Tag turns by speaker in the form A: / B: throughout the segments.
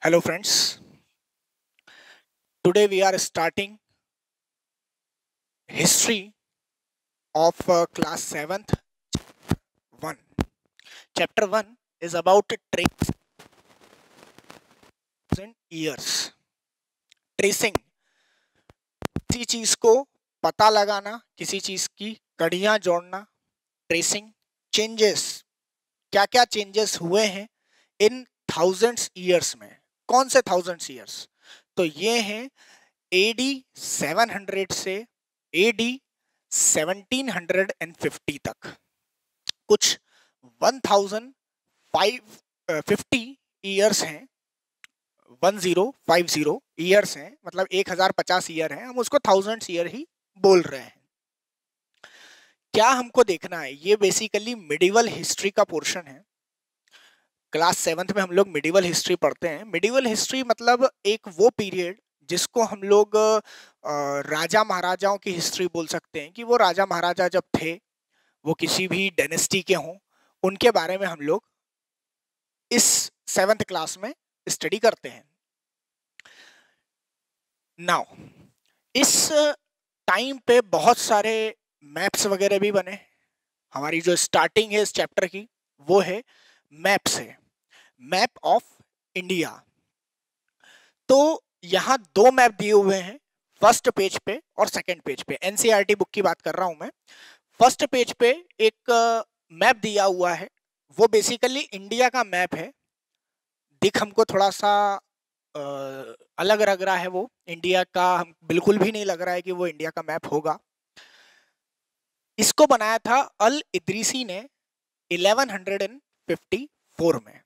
A: Hello friends, today we are starting history of class 7th 1. Chapter 1 is about trace in years. Tracing किसी चीज को पता लगाना, किसी चीज की कड़ियां जोड़ना. ट्रेसिंग चेंजेस, क्या क्या चेंजेस हुए हैं इन थाउजेंड्स ईयर्स में. कौन से थाउजेंड्स ईयर्स? तो ये हैं एडी 700 से एडी 1750 तक. कुछ 1050 ईयर्स हैं, 1050 ईयर्स हैं, मतलब 1050 ईयर हैं. हम उसको थाउजेंड्स ईयर ही बोल रहे हैं. क्या हमको देखना है? ये बेसिकली मिडिवल हिस्ट्री का पोर्शन है. क्लास 7th में हम लोग मिडिवल हिस्ट्री पढ़ते हैं. मिडिवल हिस्ट्री मतलब एक वो पीरियड जिसको हम लोग राजा महाराजाओं की हिस्ट्री बोल सकते हैं, कि वो राजा महाराजा जब थे, वो किसी भी डायनेस्टी के हों, उनके बारे में हम लोग इस 7th क्लास में स्टडी करते हैं. नाउ इस टाइम पे बहुत सारे मैप्स वगैरह भी बने. हमारी जो स्टार्टिंग है इस चैप्टर की वो है मैप से, मैप ऑफ इंडिया. तो यहाँ दो मैप दिए हुए हैं, फर्स्ट पेज पे और सेकंड पेज पे. एनसीईआरटी बुक की बात कर रहा हूं मैं. फर्स्ट पेज पे एक मैप दिया हुआ है, वो बेसिकली इंडिया का मैप है. दिख हमको थोड़ा सा अलग लग रहा है, वो इंडिया का हम बिल्कुल भी नहीं लग रहा है कि वो इंडिया का मैप होगा. इसको बनाया था अल इदरीसी ने 1154 में.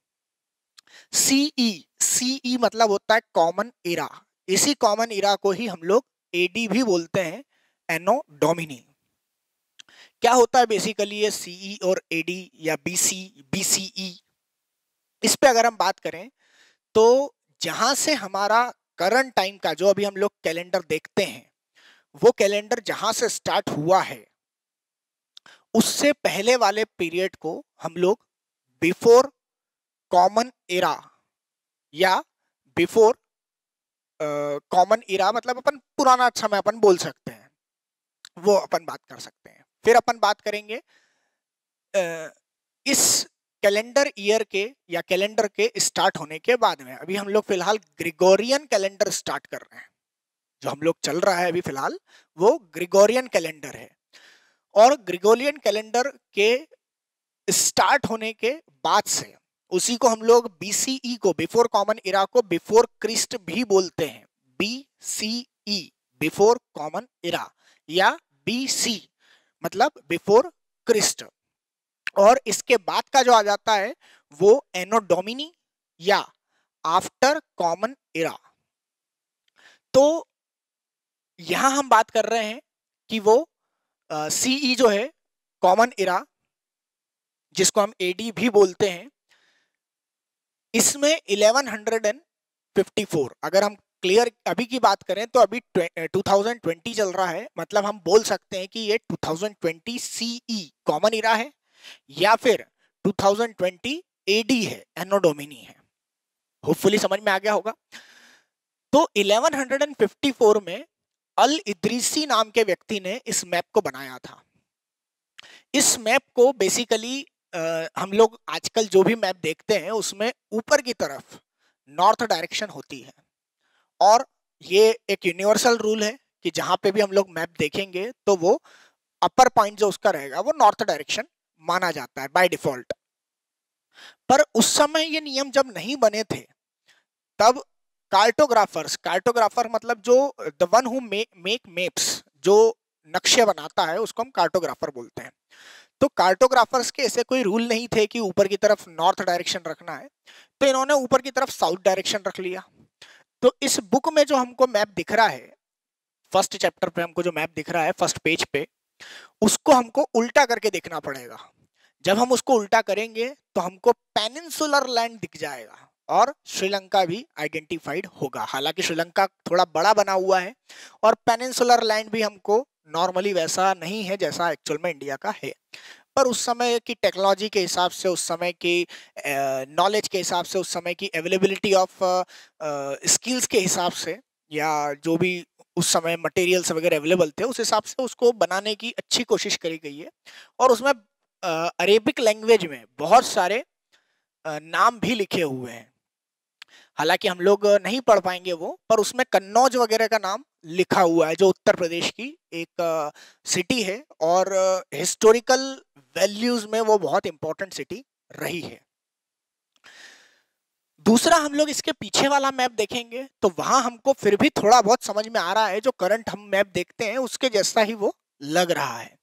A: सीई मतलब होता है कॉमन इरा. इसी कॉमन इरा को ही हम लोग एडी भी बोलते हैं, एनो डोमिनी. क्या होता है बेसिकली ये सीई और एडी या बीसीई? इस पे अगर हम बात करें तो जहां से हमारा करंट टाइम का जो अभी हम लोग कैलेंडर देखते हैं, वो कैलेंडर जहां से स्टार्ट हुआ है उससे पहले वाले पीरियड को हम लोग बिफोर कॉमन इरा या बिफोर कॉमन इरा, मतलब अपन पुराना समय अपन बोल सकते हैं, वो अपन बात कर सकते हैं. फिर अपन बात करेंगे इस कैलेंडर ईयर के या कैलेंडर के स्टार्ट होने के बाद में. अभी हम लोग फिलहाल ग्रिगोरियन कैलेंडर स्टार्ट कर रहे हैं. जो हम लोग चल रहा है अभी फिलहाल वो ग्रिगोरियन कैलेंडर है. और ग्रिगोरियन कैलेंडर के स्टार्ट होने के बाद से उसी को हम लोग बीसीई को, बिफोर कॉमन इरा को बिफोर क्रिस्ट भी बोलते हैं. बीसीई बिफोर कॉमन इरा या बीसी मतलब बिफोर क्रिस्ट. और इसके बाद का जो आ जाता है वो एनो डोमिनी या आफ्टर कॉमन इरा. तो यहां हम बात कर रहे हैं कि वो सीई जो है कॉमन इरा, जिसको हम एडी भी बोलते हैं, इसमें 1154. अगर हम क्लियर अभी की बात करें तो अभी 2020 चल रहा है, मतलब हम बोल सकते हैं कि ये 2020 सीई कॉमन इरा है या फिर 2020 एडी है, एनो डोमिनी है. होपफुली समझ में आ गया होगा. तो 1154 में अल इदरीसी नाम के व्यक्ति ने इस मैप को बनाया था. इस मैप को बेसिकली हम लोग आजकल जो भी मैप देखते हैं उसमें ऊपर की तरफ नॉर्थ डायरेक्शन होती है. और ये एक यूनिवर्सल रूल है कि जहां पे भी हम लोग मैप देखेंगे तो वो अपर पॉइंट जो उसका रहेगा वो नॉर्थ डायरेक्शन माना जाता है बाय डिफॉल्ट. पर उस समय ये नियम जब नहीं बने थे तब कार्टोग्राफर मतलब जो the one who make maps, जो नक्शे बनाता है, उसको हम कार्टोग्राफर बोलते हैं. तो कार्टोग्राफर्स के ऐसे कोई रूल नहीं थे कि ऊपर की तरफ नॉर्थ डायरेक्शन रखना है, तो इन्होंने ऊपर की तरफ साउथ डायरेक्शन रख लिया. तो इस बुक में जो हमको मैप दिख रहा है, फर्स्ट चैप्टर पे हमको जो मैप दिख रहा है फर्स्ट पेज पे, उसको हमको उल्टा करके देखना पड़ेगा. जब हम उसको उल्टा करेंगे तो हमको पेनिनसुलर लैंड दिख जाएगा और श्रीलंका भी आइडेंटिफाइड होगा. हालांकि श्रीलंका थोड़ा बड़ा बना हुआ है और पेनिनसुलर लैंड भी हमको नॉर्मली वैसा नहीं है जैसा एक्चुअल में इंडिया का है. पर उस समय की टेक्नोलॉजी के हिसाब से, उस समय की नॉलेज के हिसाब से, उस समय की अवेलेबिलिटी ऑफ स्किल्स के हिसाब से, या जो भी उस समय मटेरियल्स वगैरह अवेलेबल थे उस हिसाब से उसको बनाने की अच्छी कोशिश करी गई है। और उसमें अरेबिक लैंग्वेज में बहुत सारे नाम भी लिखे हुए हैं। हालांकि हम लोग नहीं पढ़ पाएंगे वो, पर उसमें कन्नौज वगैरह का नाम लिखा हुआ है, जो उत्तर प्रदेश की एक सिटी है और हिस्टोरिकल वैल्यूज में वो बहुत इंपॉर्टेंट सिटी रही है। दूसरा, हम लोग इसके पीछे वाला मैप देखेंगे तो वहां हमको फिर भी थोड़ा बहुत समझ में आ रहा है, जो करंट हम मैप देखते हैं उसके जैसा ही वो लग रहा है।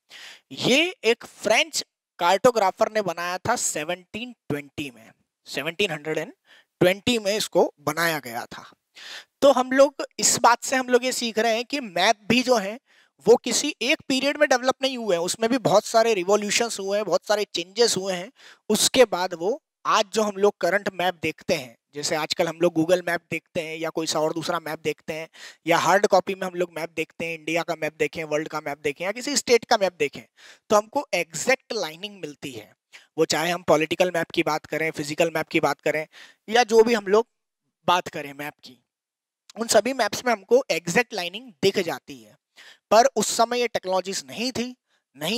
A: ये एक फ्रेंच कार्टोग्राफर ने बनाया था 1720 में, 1720 में इसको बनाया गया था। तो हम लोग इस बात से हम लोग ये सीख रहे हैं कि मैप भी जो है वो किसी एक पीरियड में डेवलप नहीं हुए हैं, उसमें भी बहुत सारे रिवॉल्यूशंस हुए हैं, बहुत सारे चेंजेस हुए हैं। उसके बाद वो आज जो हम लोग करंट मैप देखते हैं, जैसे आजकल हम लोग गूगल मैप देखते हैं या कोई सा और दूसरा मैप देखते हैं, या हार्ड कॉपी में हम लोग मैप देखते हैं, इंडिया का मैप देखें, वर्ल्ड का मैप देखें या किसी स्टेट का मैप देखें, तो हमको एग्जैक्ट लाइनिंग मिलती है। वो चाहे हम पॉलिटिकल मैप की बात करें, फिजिकल मैप की बात करें, या जो भी हम लोग बात करें मैप की, उन सभी मैप्स में हमको एग्जैक्ट लाइनिंग दिख जाती है। पर उस समय ये टेक्नोलॉजीज नहीं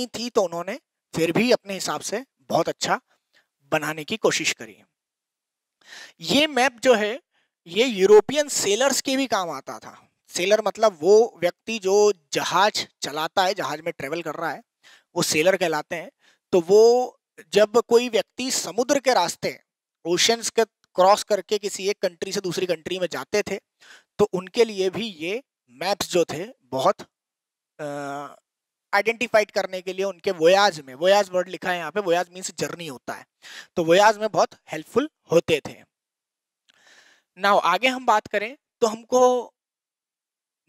A: थी तो उन्होंने फिर भी अपने हिसाब से बहुत अच्छा बनाने की कोशिश करी। ये मैप जो है ये यूरोपियन सेलर्स के भी काम आता था। सेलर मतलब वो व्यक्ति जो जहाज चलाता है, जहाज में ट्रेवल कर रहा है, वो सेलर कहलाते हैं। तो वो जब कोई व्यक्ति समुद्र के रास्ते, ओशंस के क्रॉस करके किसी एक कंट्री से दूसरी कंट्री में जाते थे, तो उनके लिए भी ये मैप्स जो थे बहुत आइडेंटिफाइड करने के लिए, उनके वोयाज में, वोयाज वर्ड लिखा है यहाँ पे, वोयाज मीन्स जर्नी होता है, तो वोयाज में बहुत हेल्पफुल होते थे। नाउ आगे हम बात करें तो हमको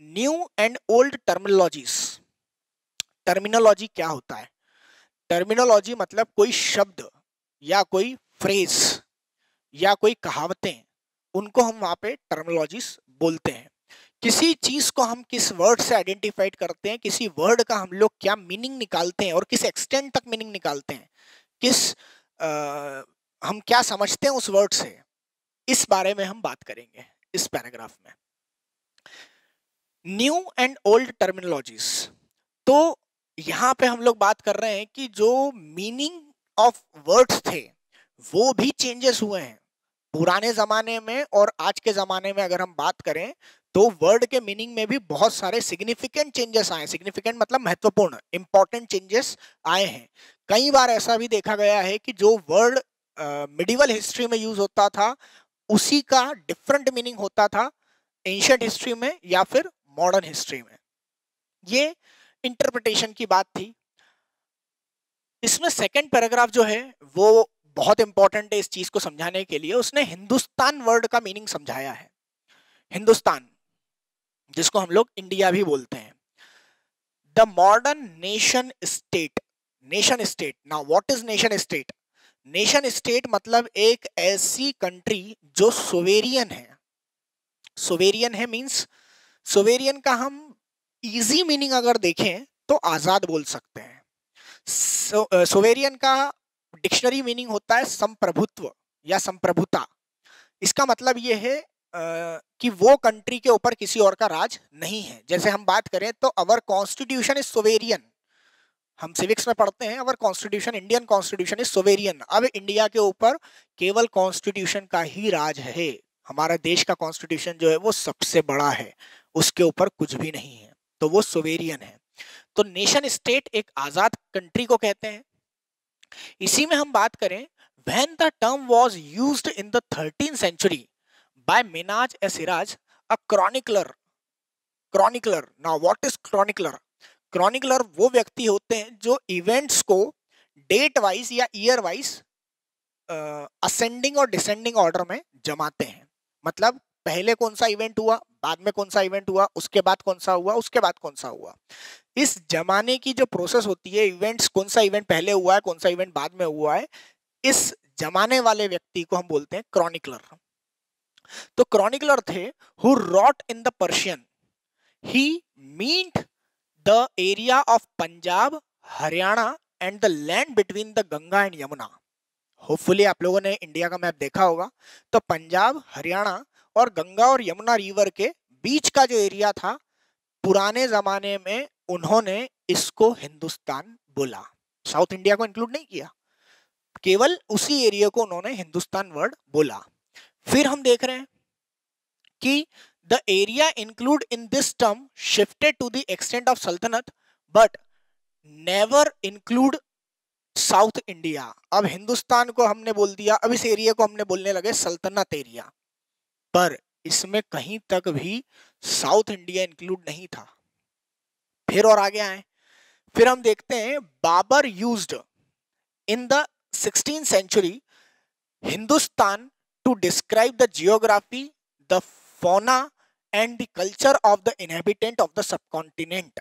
A: न्यू एंड ओल्ड टर्मिनोलॉजी क्या होता है? टर्मिनोलॉजी मतलब कोई शब्द या कोई फ्रेज या कोई कहावतें, उनको हम वहां पे टर्मिनोलॉजीज बोलते हैं। किसी चीज को हम किस वर्ड से आइडेंटिफाइड करते हैं, किसी वर्ड का हम लोग क्या मीनिंग निकालते हैं और किस एक्सटेंट तक मीनिंग निकालते हैं, हम क्या समझते हैं उस वर्ड से, इस बारे में हम बात करेंगे इस पैराग्राफ में। न्यू एंड ओल्ड टर्मिनोलॉजीज, तो यहां पे हम लोग बात कर रहे हैं कि जो मीनिंग ऑफ वर्ड्स थे वो भी चेंजेस हुए हैं पुराने जमाने में और आज के जमाने में। अगर हम बात करें तो वर्ड के मीनिंग में भी बहुत सारे सिग्निफिकेंट चेंजेस आए। सिग्निफिकेंट मतलब महत्वपूर्ण, इंपॉर्टेंट चेंजेस आए हैं। कई बार ऐसा भी देखा गया है कि जो वर्ड मिडिवल हिस्ट्री में यूज होता था उसी का डिफरेंट मीनिंग होता था एंशिएंट हिस्ट्री में या फिर मॉडर्न हिस्ट्री में। ये इंटरप्रिटेशन की बात थी। इसमें सेकंड पैराग्राफ जो है वो बहुत इंपॉर्टेंट है इस चीज को समझाने के लिए। उसने हिंदुस्तान वर्ड का मीनिंग समझाया है। हिंदुस्तान, जिसको हम लोग इंडिया भी बोलते हैं। The modern nation state, nation state. Now what is nation state? Nation state मतलब एक ऐसी कंट्री जो सोवेरियन है। सोवेरियन है मींस, सोवेरियन का हम इजी मीनिंग अगर देखें तो आजाद बोल सकते हैं। सोवेरियन का डिक्शनरी मीनिंग होता है संप्रभुत्व या संप्रभुता। इसका मतलब ये है कि वो कंट्री के ऊपर किसी और का राज नहीं है। जैसे हम बात करें तो अवर कॉन्स्टिट्यूशन इज सोवेरियन, हम सिविक्स में पढ़ते हैं our constitution, Indian constitution is sovereign. अब इंडिया के ऊपर केवल कॉन्स्टिट्यूशन का ही राज है। हमारा देश का कॉन्स्टिट्यूशन जो है वो सबसे बड़ा है, उसके ऊपर कुछ भी नहीं है, तो वो सोवेरियन है। तो नेशन स्टेट एक आजाद कंट्री को कहते हैं। इसी में हम बात करें, when the term was used in the 13th century by Minhaj e Siraj, a chronicler. Now what is chronicler? Chronicler वो व्यक्ति होते हैं जो इवेंट्स को डेट वाइज या ईयर वाइज असेंडिंग और डिसेंडिंग ऑर्डर में जमाते हैं। मतलब पहले कौन सा इवेंट हुआ, बाद में कौन सा इवेंट हुआ, उसके बाद कौन सा हुआ, उसके बाद कौन सा हुआ। इस जमाने की जो प्रोसेस होती है, इवेंट्स, कौन सा इवेंट पहले हुआ है, कौन सा इवेंट बाद में हुआ है, इस जमाने वाले व्यक्ति को हम बोलते हैं क्रॉनिकलर। तो क्रॉनिकलर थे who rot in the Persian, he meant the area of Punjab, Haryana and the land between the Ganga and Yamuna. Hopefully आप लोगों ने इंडिया का मैप देखा होगा, तो पंजाब, हरियाणा और गंगा और यमुना रिवर के बीच का जो एरिया था, पुराने जमाने में उन्होंने इसको हिंदुस्तान बोला, साउथ इंडिया को इंक्लूड नहीं किया, केवल उसी एरिया को उन्होंने हिंदुस्तान वर्ड बोला। फिर हम देख रहे हैं कि the area include in this term shifted to the extent of सल्तनत but never include South India. अब हिंदुस्तान को हमने बोल दिया, अब इस एरिया को हमने बोलने लगे सल्तनत एरिया, पर इसमें कहीं तक भी साउथ इंडिया इंक्लूड नहीं था। फिर और आगे आए, फिर हम देखते हैं Babur used in the 16th century Hindustan to describe the geography, the fauna and the culture of the inhabitant of the subcontinent.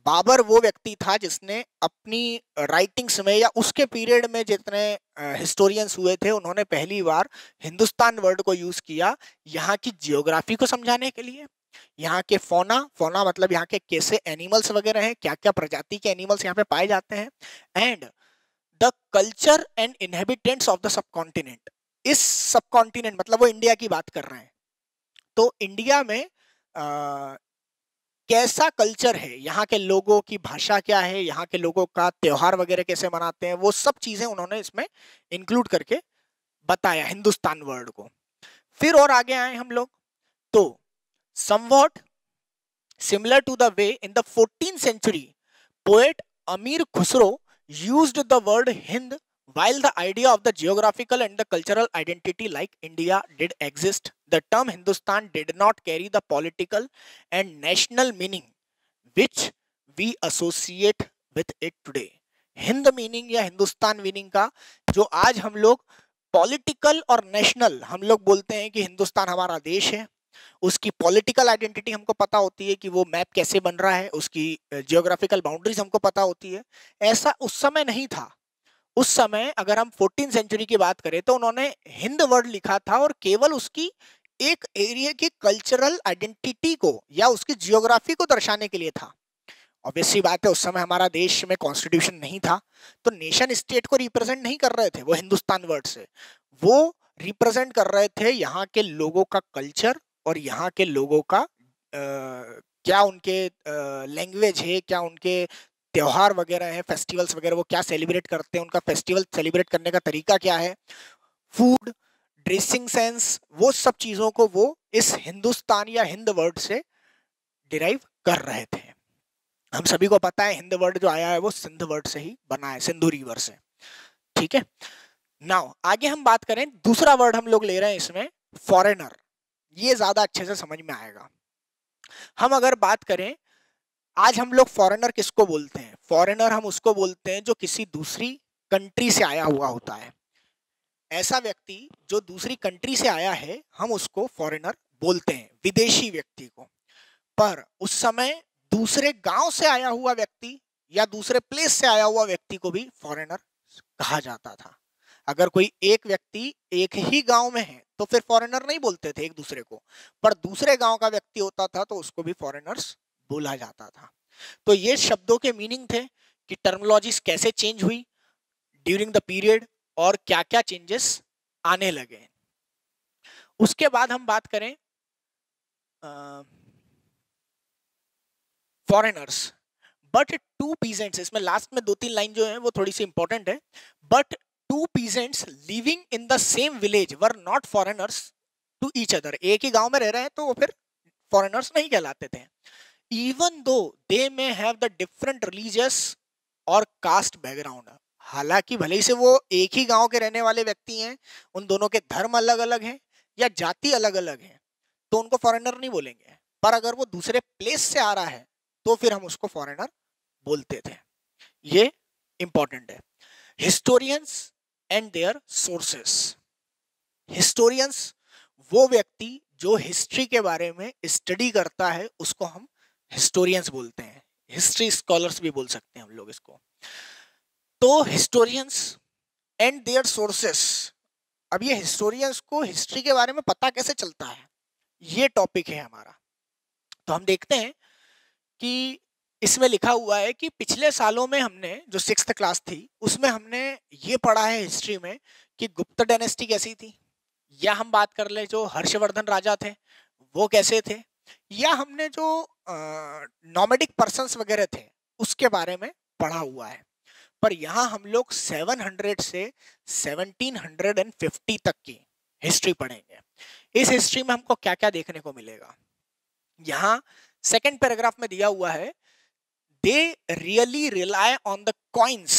A: Babur वो व्यक्ति था जिसने अपनी राइटिंग्स में या उसके पीरियड में जितने हिस्टोरियंस हुए थे, उन्होंने पहली बार हिंदुस्तान वर्ड को यूज किया यहाँ की जियोग्राफी को समझाने के लिए, यहाँ के फौना, फौना मतलब यहाँ के कैसे एनिमल्स वगैरह हैं, क्या क्या प्रजाति के एनिमल्स यहाँ पे पाए जाते हैं, and the culture and inhabitants of the subcontinent. इस सबकॉन्टिनेंट मतलब वो इंडिया की बात कर रहे हैं, तो इंडिया में कैसा कल्चर है, यहाँ के लोगों की भाषा क्या है, यहाँ के लोगों का त्योहार वगैरह कैसे मनाते हैं, वो सब चीजें उन्होंने इसमें इंक्लूड करके बताया हिंदुस्तान वर्ड को। फिर और आगे आए हम लोग, तो somewhat similar to the way in the 14th century poet Amir Khusrau used the word Hind while the idea of the geographical and the cultural identity like India did exist. The term Hindustan did not carry the political and national meaning which we associate with it today. Hind meaning या Hindustan meaning का जो आज हम लोग political और national हम लोग बोलते हैं कि हिंदुस्तान हमारा देश है, उसकी पॉलिटिकल आइडेंटिटी हमको पता होती है कि वो मैप कैसे बन रहा है, उसकी जियोग्राफिकल बाउंड्रीज हमको पता होती है, ऐसा उस समय नहीं था। उस समय अगर हम 14th सेंचुरी की बात करें तो उन्होंने हिंद वर्ड लिखा था और केवल उसकी एक एरिया की कल्चरल आइडेंटिटी को या उसकी जियोग्राफी को दर्शाने के लिए था। ऑब्वियसली बात है उस समय हमारा देश में कॉन्स्टिट्यूशन नहीं था, तो नेशन स्टेट को रिप्रेजेंट नहीं कर रहे थे वो हिंदुस्तान वर्ड से, वो रिप्रेजेंट कर रहे थे यहाँ के लोगों का कल्चर और यहाँ के लोगों का क्या उनके लैंग्वेज है, क्या उनके त्योहार वगैरह है, फेस्टिवल्स वगैरह वो क्या सेलिब्रेट करते हैं, उनका फेस्टिवल सेलिब्रेट करने का तरीका क्या है, फूड, ड्रेसिंग सेंस, वो सब चीजों को वो इस हिंदुस्तान या हिंद वर्ड से डिराइव कर रहे थे। हम सभी को पता है हिंद वर्ड जो आया है वो सिंध वर्ड से ही बना है, सिंधु रिवर से, ठीक है। नाउ आगे हम बात करें, दूसरा वर्ड हम लोग ले रहे हैं इसमें फॉरेनर, ये ज्यादा अच्छे से समझ में आएगा। हम अगर बात करें आज हम लोग फॉरेनर किसको बोलते हैं, फॉरेनर हम उसको बोलते हैं जो किसी दूसरी कंट्री से आया हुआ होता है। ऐसा व्यक्ति जो दूसरी कंट्री से आया है हम उसको फॉरेनर बोलते हैं, विदेशी व्यक्ति को। पर उस समय दूसरे गांव से आया हुआ व्यक्ति या दूसरे प्लेस से आया हुआ व्यक्ति को भी फॉरेनर कहा जाता था। अगर कोई एक व्यक्ति एक ही गांव में है तो फिर फॉरेनर नहीं बोलते थे एक दूसरे को, पर दूसरे गांव का व्यक्ति होता था तो उसको भी फॉरेनर्स बोला जाता था। तो ये शब्दों के मीनिंग थे कि टर्मिनोलॉजीज कैसे चेंज हुई ड्यूरिंग द पीरियड और क्या क्या चेंजेस आने लगे। उसके बाद हम बात करें फॉरेनर्स, बट टू पीजेंट्स, इसमें लास्ट में 2-3 लाइन जो है वो थोड़ी सी इंपॉर्टेंट है, but two peasants living in the same village were not foreigners to each other. एक ही गांव में रह रहे हैं तो वो फिर फॉरेनर्स नहीं कहलाते थे। Even though they may have the different religious और कास्ट बैकग्राउंड, हालांकि भले ही से वो एक ही गांव के रहने वाले व्यक्ति हैं, उन दोनों के धर्म अलग अलग हैं या जाति अलग अलग है, तो उनको फॉरेनर नहीं बोलेंगे। पर अगर वो दूसरे प्लेस से आ रहा है तो फिर हम उसको फॉरेनर बोलते थे। ये इंपॉर्टेंट है। Historians and their sources, historians वो व्यक्ति जो हिस्ट्री के बारे में स्टडी करता है उसको हम हिस्टोरियंस बोलते हैं, हिस्ट्री स्कॉलर्स भी बोल सकते हैं हम लोग इसको। तो हिस्टोरियंस एंड देयर सोर्सेस, अब ये हिस्टोरियंस को हिस्ट्री के बारे में पता कैसे चलता है, ये टॉपिक है हमारा। तो हम देखते हैं कि इसमें लिखा हुआ है कि पिछले सालों में हमने जो 6th क्लास थी उसमें हमने ये पढ़ा है हिस्ट्री में कि गुप्त डायनेस्टी कैसी थी, या हम बात कर ले जो हर्षवर्धन राजा थे वो कैसे थे, या हमने जो नॉमेडिक पर्सन्स वगैरह थे उसके बारे में पढ़ा हुआ है। पर यहाँ हम लोग 700 से 1750 तक की हिस्ट्री पढ़ेंगे। इस हिस्ट्री में हमको क्या क्या देखने को मिलेगा, यहाँ सेकंड पैराग्राफ में दिया हुआ है, they really rely on the coins,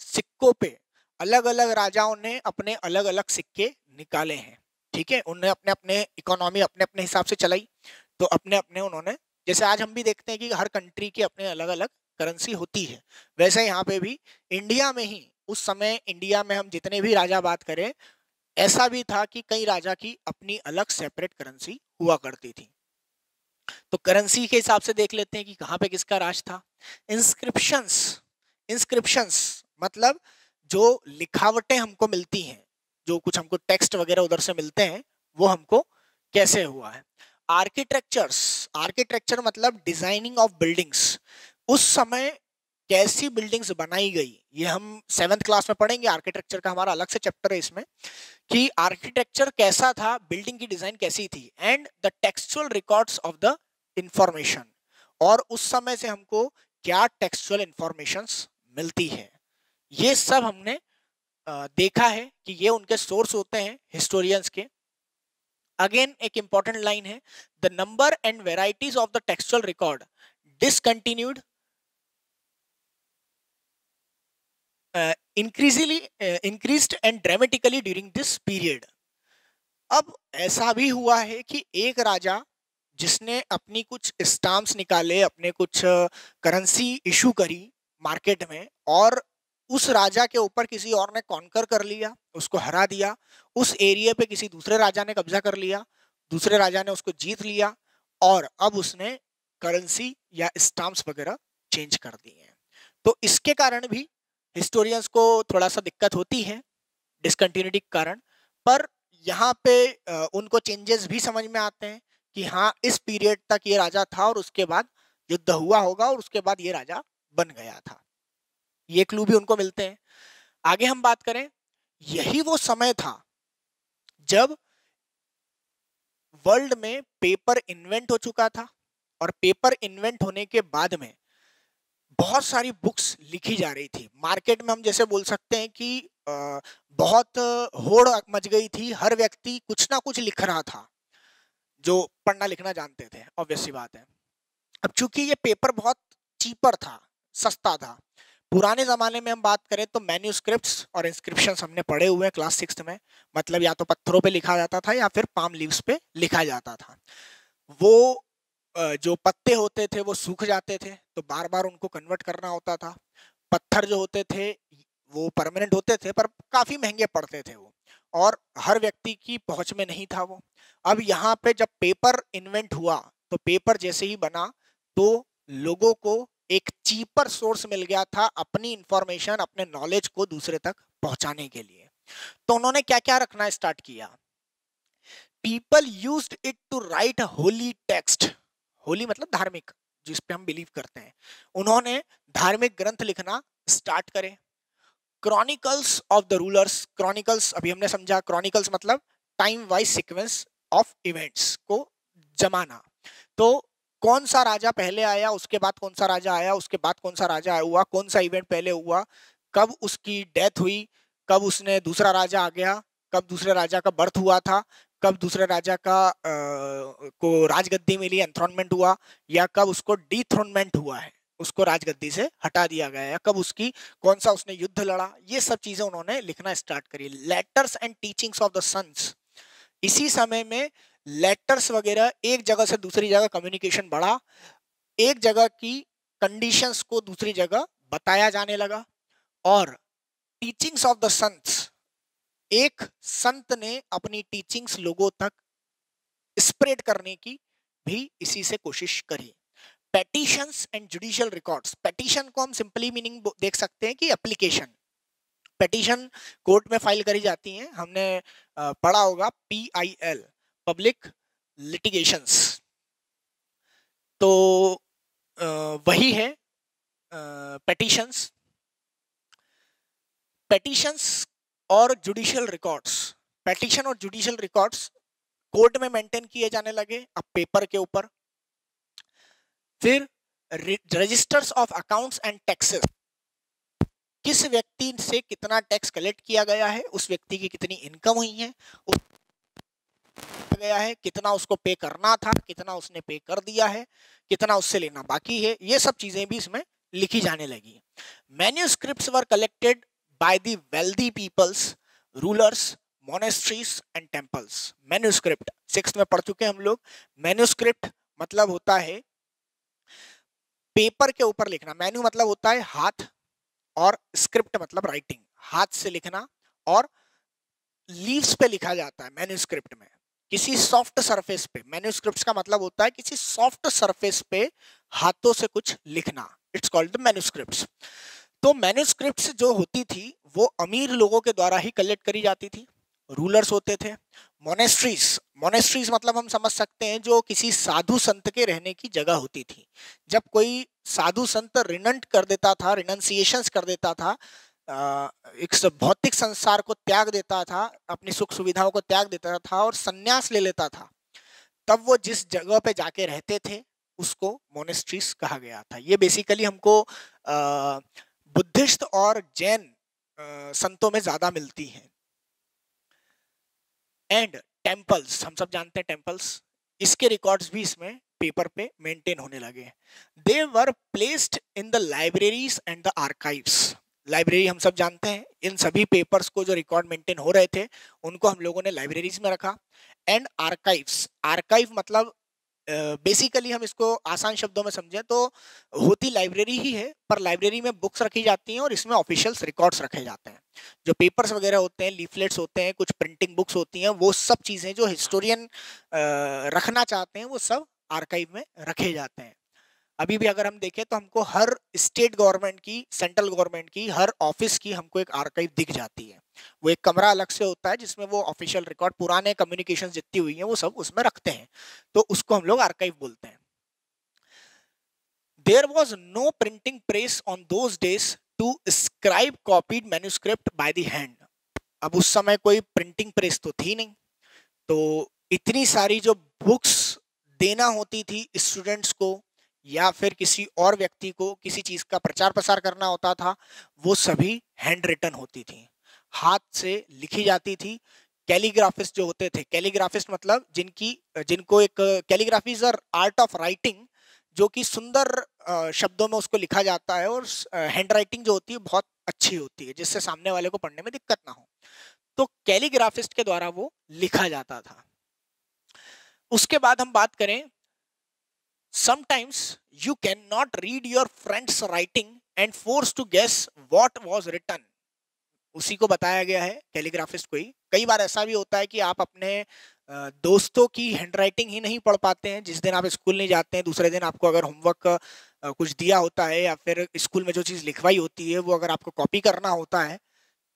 A: सिक्कों पे अलग अलग राजाओं ने अपने अलग अलग सिक्के निकाले हैं। ठीक है, उन्होंने अपने अपने इकोनॉमी अपने अपने हिसाब से चलाई, तो अपने अपने उन्होंने, जैसे आज हम भी देखते हैं कि हर कंट्री की अपने अलग अलग करेंसी होती है, वैसे यहाँ पे भी इंडिया में ही उस समय, इंडिया में हम जितने भी राजा बात करें, ऐसा भी था कि कई राजा की अपनी अलग सेपरेट करेंसी हुआ करती थी। तो करेंसी के हिसाब से देख लेते हैं कि कहाँ पे किसका राज था। इंस्क्रिप्शंस, इंस्क्रिप्शंस मतलब जो लिखावटें हमको मिलती हैं, जो कुछ हमको टेक्स्ट वगैरह उधर से मिलते हैं, वो हमको कैसे हुआ है। आर्किटेक्चर्स, आर्किटेक्चर मतलब डिजाइनिंग ऑफ बिल्डिंग्स, उस समय कैसी बिल्डिंग्स बनाई गई, ये हम 7th क्लास में पढ़ेंगे। आर्किटेक्चर का हमारा अलग से चैप्टर है इसमें, कि आर्किटेक्चर कैसा था, बिल्डिंग की डिजाइन कैसी थी, and the textual records of the information, और उस समय से हमको क्या टेक्सचुअल इंफॉर्मेशंस मिलती है, ये सब हमने देखा है कि ये उनके सोर्स होते हैं हिस्टोरियंस के। अगेन एक इंपॉर्टेंट लाइन है, the number and varieties of the textual record discontinued increased and dramatically during this period। अब ऐसा भी हुआ है कि एक राजा जिसने अपनी कुछ स्टाम्प्स निकाले, अपने कुछ करेंसी इशू करी मार्केट में, और उस राजा के ऊपर किसी और ने कॉन्कर कर लिया, उसको हरा दिया, उस एरिया पे किसी दूसरे राजा ने कब्जा कर लिया, दूसरे राजा ने उसको जीत लिया, और अब उसने करेंसी या स्टाम्प्स वगैरह चेंज कर दिए हैं। तो इसके कारण भी हिस्टोरियंस को थोड़ा सा दिक्कत होती है डिसकंटिन्यूटी के कारण, पर यहाँ पे उनको चेंजेस भी समझ में आते हैं कि हाँ इस पीरियड तक ये राजा था और उसके बाद युद्ध हुआ होगा और उसके बाद ये राजा बन गया था, ये क्लू भी उनको मिलते हैं। आगे हम बात करें, यही वो समय था जब वर्ल्ड में पेपर इन्वेंट हो चुका था, और पेपर इन्वेंट होने के बाद में बहुत सारी बुक्स लिखी जा रही थी मार्केट में। हम जैसे बोल सकते हैं कि बहुत होड़ मच गई थी, हर व्यक्ति कुछ ना कुछ लिख रहा था जो पढ़ना लिखना जानते थे, ऑब्वियस सी बात है। अब चूंकि ये पेपर बहुत चीपर था, सस्ता था, पुराने जमाने में हम बात करें तो मैन्यूस्क्रिप्ट्स और इंस्क्रिप्शंस हमने पढ़े हुए हैं क्लास 6th में, मतलब या तो पत्थरों पे लिखा जाता था या फिर पाम लीव्स पे लिखा जाता था। वो जो पत्ते होते थे वो सूख जाते थे, तो बार बार उनको कन्वर्ट करना होता था। पत्थर जो होते थे वो परमानेंट होते थे, पर काफी महंगे पड़ते थे वो, और हर व्यक्ति की पहुंच में नहीं था वो। अब यहाँ पे जब पेपर इन्वेंट हुआ, तो पेपर जैसे ही बना तो लोगों को एक चीपर सोर्स मिल गया था अपनी इंफॉर्मेशन, अपने नॉलेज को दूसरे तक पहुंचाने के लिए। तो उन्होंने क्या क्या रखना स्टार्ट किया। People used it to write holy text, holy मतलब धार्मिक, जिस पे हम बिलीव करते हैं, उन्होंने धार्मिक ग्रंथ लिखना स्टार्ट करे। Chronicles of the rulers, chronicles अभी हमने समझा, क्रॉनिकल्स मतलब time wise sequence of events को जमाना, तो कौन सा राजा पहले आया, उसके बाद कौन सा राजा आया, उसके बाद कौन सा राजा हुआ, कौन सा इवेंट पहले हुआ, कब उसकी डेथ हुई, कब उसने दूसरा राजा आ गया, कब दूसरे राजा का बर्थ हुआ था, कब दूसरे राजा का को राजगद्दी मिली, एंथ्रोनमेंट हुआ, या कब उसको डीथ्रोनमेंट हुआ है, उसको राजगद्दी से हटा दिया गया, या कब उसकी कौन सा उसने युद्ध लड़ा, ये सब चीजें उन्होंने लिखना स्टार्ट करी। Letters and teachings of the saints, इसी समय में लेटर्स वगैरह, एक जगह से दूसरी जगह कम्युनिकेशन बढ़ा, एक जगह की कंडीशंस को दूसरी जगह बताया जाने लगा, और टीचिंग्स ऑफ द संत्स, एक संत ने अपनी टीचिंग्स लोगों तक स्प्रेड करने की भी इसी से कोशिश करी। Petitions and judicial records, petition को हम सिंपली मीनिंग देख सकते हैं कि एप्लीकेशन, पेटिशन कोर्ट में फाइल करी जाती हैं, हमने पढ़ा होगा PIL, पब्लिक लिटिगेशंस। तो वही है पेटिशंस। पेटिशंस और जुडिशियल रिकॉर्ड्स, पेटिशन और जुडिशियल रिकॉर्ड्स कोर्ट में मेंटेन किए जाने लगे अब पेपर के ऊपर। फिर registers of accounts and taxes, किस व्यक्ति से कितना टैक्स कलेक्ट किया गया है, उस व्यक्ति की कितनी इनकम हुई है, गया है, कितना उसको पे करना था, कितना उसने पे कर दिया है, कितना उससे लेना बाकी है, ये सब चीजें भी इसमें लिखी जाने लगी। Manuscripts were collected by the wealthy peoples, rulers, monasteries and temples. Manuscript 6th में पढ़ चुके हैं हम लोग। मैन्यूस्क्रिप्ट मतलब होता है पेपर के ऊपर लिखना। मैन्यू मतलब होता है हाथ, और स्क्रिप्ट मतलब राइटिंग, हाथ से लिखना, और लीव्स पे लिखा जाता है मैन्यूस्क्रिप्ट में, किसी सॉफ्ट सरफेस पे। मैन्यूस्क्रिप्ट्स का मतलब होता है किसी सॉफ्ट सरफेस पे हाथों से कुछ लिखना, इट्स कॉल्ड द मैन्यूस्क्रिप्ट्स। तो मैन्यूस्क्रिप्ट्स जो होती थी वो अमीर लोगों के द्वारा ही कलेक्ट करी जाती थी, रूलर्स होते थे। मोनेस्ट्रीज, मोनेस्ट्रीज मतलब हम समझ सकते हैं जो किसी साधु संत के रहने की जगह होती थी। जब कोई साधु संत रिनंट कर देता था, रिनंसिएशंस कर देता था, एक भौतिक संसार को त्याग देता था, अपनी सुख सुविधाओं को त्याग देता था और सन्यास ले लेता था, तब वो जिस जगह पे जाके रहते थे उसको मोनेस्ट्रीज कहा गया था। ये बेसिकली हमको बुद्धिस्ट और जैन संतों में ज्यादा मिलती है। एंड टेम्पल्स, हम सब जानते हैं टेम्पल्स, इसके रिकॉर्ड्स भी इसमें पेपर पे मेंटेन होने लगे। They were placed in the libraries and the archives. Library हम सब जानते हैं, इन सभी पेपर्स को जो रिकॉर्ड मेंटेन हो रहे थे उनको हम लोगों ने लाइब्रेरीज में रखा। एंड आर्काइव्स, आर्काइव मतलब बेसिकली हम इसको आसान शब्दों में समझें तो होती लाइब्रेरी ही है, पर लाइब्रेरी में बुक्स रखी जाती हैं और इसमें ऑफिशियल्स रिकॉर्ड्स रखे जाते हैं। जो पेपर्स वगैरह होते हैं, लीफलेट्स होते हैं, कुछ प्रिंटिंग बुक्स होती हैं, वो सब चीजें जो हिस्टोरियन रखना चाहते हैं वो सब आर्काइव में रखे जाते हैं। अभी भी अगर हम देखें तो हमको हर स्टेट गवर्नमेंट की, सेंट्रल गवर्नमेंट की हर ऑफिस की हमको एक आर्काइव दिख जाती है। वो एक कमरा अलग से होता है जिसमें वो ऑफिशियल रिकॉर्ड, पुराने कम्युनिकेशन जितनी हुई हैं वो सब उसमें रखते हैं, तो उसको हम लोग आर्काइव बोलते हैं। There was no printing press on those days to scribe copied manuscript by the hand. अब उस समय कोई प्रिंटिंग प्रेस तो थी नहीं, तो इतनी सारी जो बुक्स देना होती थी स्टूडेंट्स को या फिर किसी और व्यक्ति को किसी चीज का प्रचार प्रसार करना होता था, वो सभी हैंड रिटन होती थी, हाथ से लिखी जाती थी। कैलीग्राफिस्ट जो होते थे, कैलीग्राफिस्ट मतलब जिनको एक calligraphy is art of writing, जो कि सुंदर शब्दों में उसको लिखा जाता है, और हैंड राइटिंग जो होती है बहुत अच्छी होती है जिससे सामने वाले को पढ़ने में दिक्कत ना हो, तो कैलीग्राफिस्ट के द्वारा वो लिखा जाता था। उसके बाद हम बात करें, sometimes you cannot read your friend's writing and forced to guess what was written। उसी को बताया गया है कैलीग्राफिस्ट को ही। कई बार ऐसा भी होता है कि आप अपने दोस्तों की हैंडराइटिंग ही नहीं पढ़ पाते हैं। जिस दिन आप स्कूल नहीं जाते हैं, दूसरे दिन आपको अगर होमवर्क कुछ दिया होता है या फिर स्कूल में जो चीज़ लिखवाई होती है वो अगर आपको कॉपी करना होता है,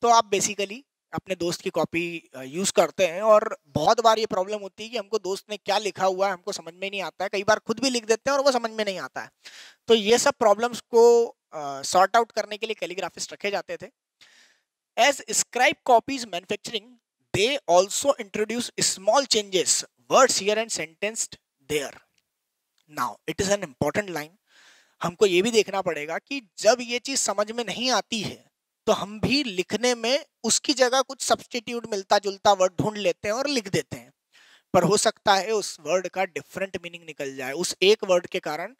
A: तो आप बेसिकली अपने दोस्त की कॉपी यूज करते हैं। और बहुत बार ये प्रॉब्लम होती है कि हमको दोस्त ने क्या लिखा हुआ है हमको समझ में नहीं आता है, कई बार खुद भी लिख देते हैं और वो समझ में नहीं आता है। तो ये सब प्रॉब्लम्स को सॉर्ट आउट करने के लिए कैलीग्राफिस्ट रखे जाते थे। As scribe copies manufacturing, they also introduce small changes, words here and sentenced there. Now it is an important line. हमको ये भी देखना पड़ेगा कि जब ये चीज समझ में नहीं आती है तो हम भी लिखने में उसकी जगह कुछ सब्स्टिट्यूट, मिलता जुलता वर्ड ढूंढ लेते हैं और लिख देते हैं, पर हो सकता है उस वर्ड का डिफरेंट मीनिंग निकल जाए, उस एक वर्ड के कारण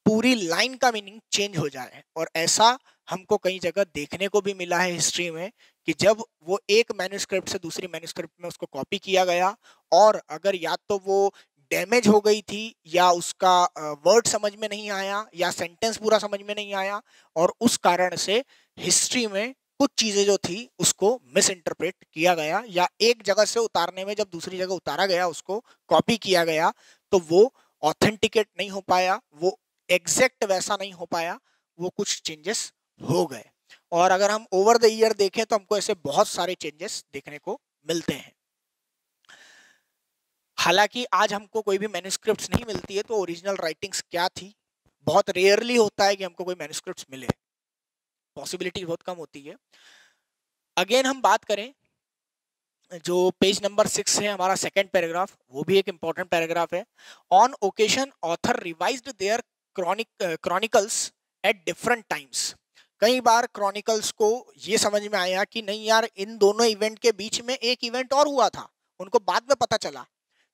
A: पूरी लाइन का मीनिंग चेंज हो जाए। और ऐसा हमको कई जगह देखने को भी मिला है हिस्ट्री में कि जब वो एक मैन्युस्क्रिप्ट से दूसरी मैन्युस्क्रिप्ट में उसको कॉपी किया गया, और अगर या तो वो डैमेज हो गई थी या उसका वर्ड समझ में नहीं आया या सेंटेंस पूरा समझ में नहीं आया, और उस कारण से हिस्ट्री में कुछ चीजें जो थी उसको मिस इंटरप्रेट किया गया, या एक जगह से उतारने में जब दूसरी जगह उतारा गया, उसको कॉपी किया गया, तो वो ऑथेंटिकेट नहीं हो पाया, वो एग्जैक्ट वैसा नहीं हो पाया, वो कुछ चेंजेस हो गए। और अगर हम ओवर द ईयर देखें तो हमको ऐसे बहुत सारे चेंजेस देखने को मिलते हैं। हालांकि आज हमको कोई भी मैन्युस्क्रिप्ट्स नहीं मिलती है तो ओरिजिनल राइटिंग्स क्या थी बहुत रेयरली होता है कि हमको कोई मैन्युस्क्रिप्ट्स मिले, पॉसिबिलिटी बहुत कम होती है। अगेन हम बात करें जो पेज नंबर 6 है हमारा सेकंड पैराग्राफ, वो भी एक इंपॉर्टेंट पैराग्राफ है। On occasion author revised their chronicles at different times. कई बार क्रॉनिकल्स को ये समझ में आया कि नहीं यार, इन दोनों इवेंट के बीच में एक इवेंट और हुआ था, उनको बाद में पता चला,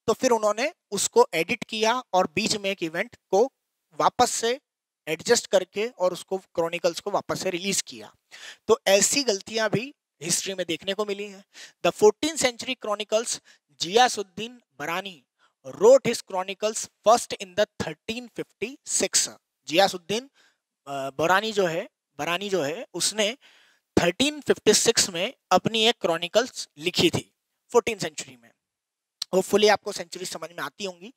A: तो फिर उन्होंने उसको एडिट किया और बीच में एक इवेंट को वापस से एडजस्ट करके और उसको क्रॉनिकल्स को वापस से रिलीज किया। तो ऐसी गलतियां भी हिस्ट्री में देखने को मिली है। द 14th century chronicles, जियासुद्दीन बरानी wrote his chronicles first in the 1356। जियासुद्दीन बरानी जो है उसने 1356 में अपनी एक क्रॉनिकल्स लिखी थी 14th सेंचुरी में। होपफुली आपको सेंचुरी समझ में आती होंगी।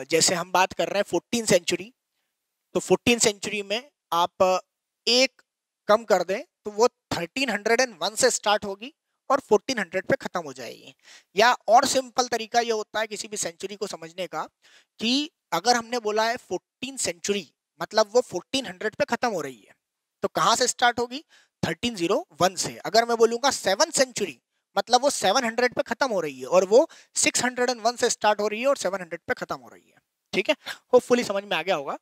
A: जैसे हम बात कर रहे हैं 14th सेंचुरी, तो 14th सेंचुरी में आप एक कम कर दें तो वो 1301 से स्टार्ट होगी और 1400 पे खत्म हो जाएगी। या और सिंपल तरीका ये होता है किसी भी सेंचुरी को समझने का कि अगर हमने बोला है 14th सेंचुरी, मतलब वो 1400 पे खत्म हो रही है, तो कहां से स्टार्ट होगी? 1301 से। अगर मैं बोलूंगा 7th सेंचुरी, मतलब वो 700 पे खत्म हो रही है और वो 601 से स्टार्ट हो रही है और 700 पे खत्म हो रही है। ठीक है, होपफुली समझ में आ गया होगा।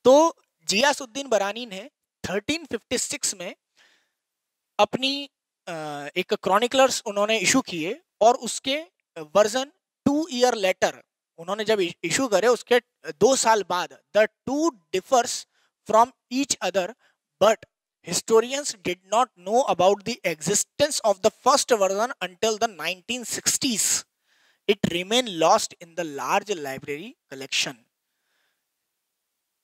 A: तो जियासुद्दीन बरानी ने 1356 में अपनी एक क्रॉनिकलर्स उन्होंने इशू किए और उसके वर्जन 2 ईयर लेटर उन्होंने जब इशू करे उसके 2 साल बाद the two differs from each other, but historians did not know about the existence of the first version until the 1960s. It remained lost in the large library collection.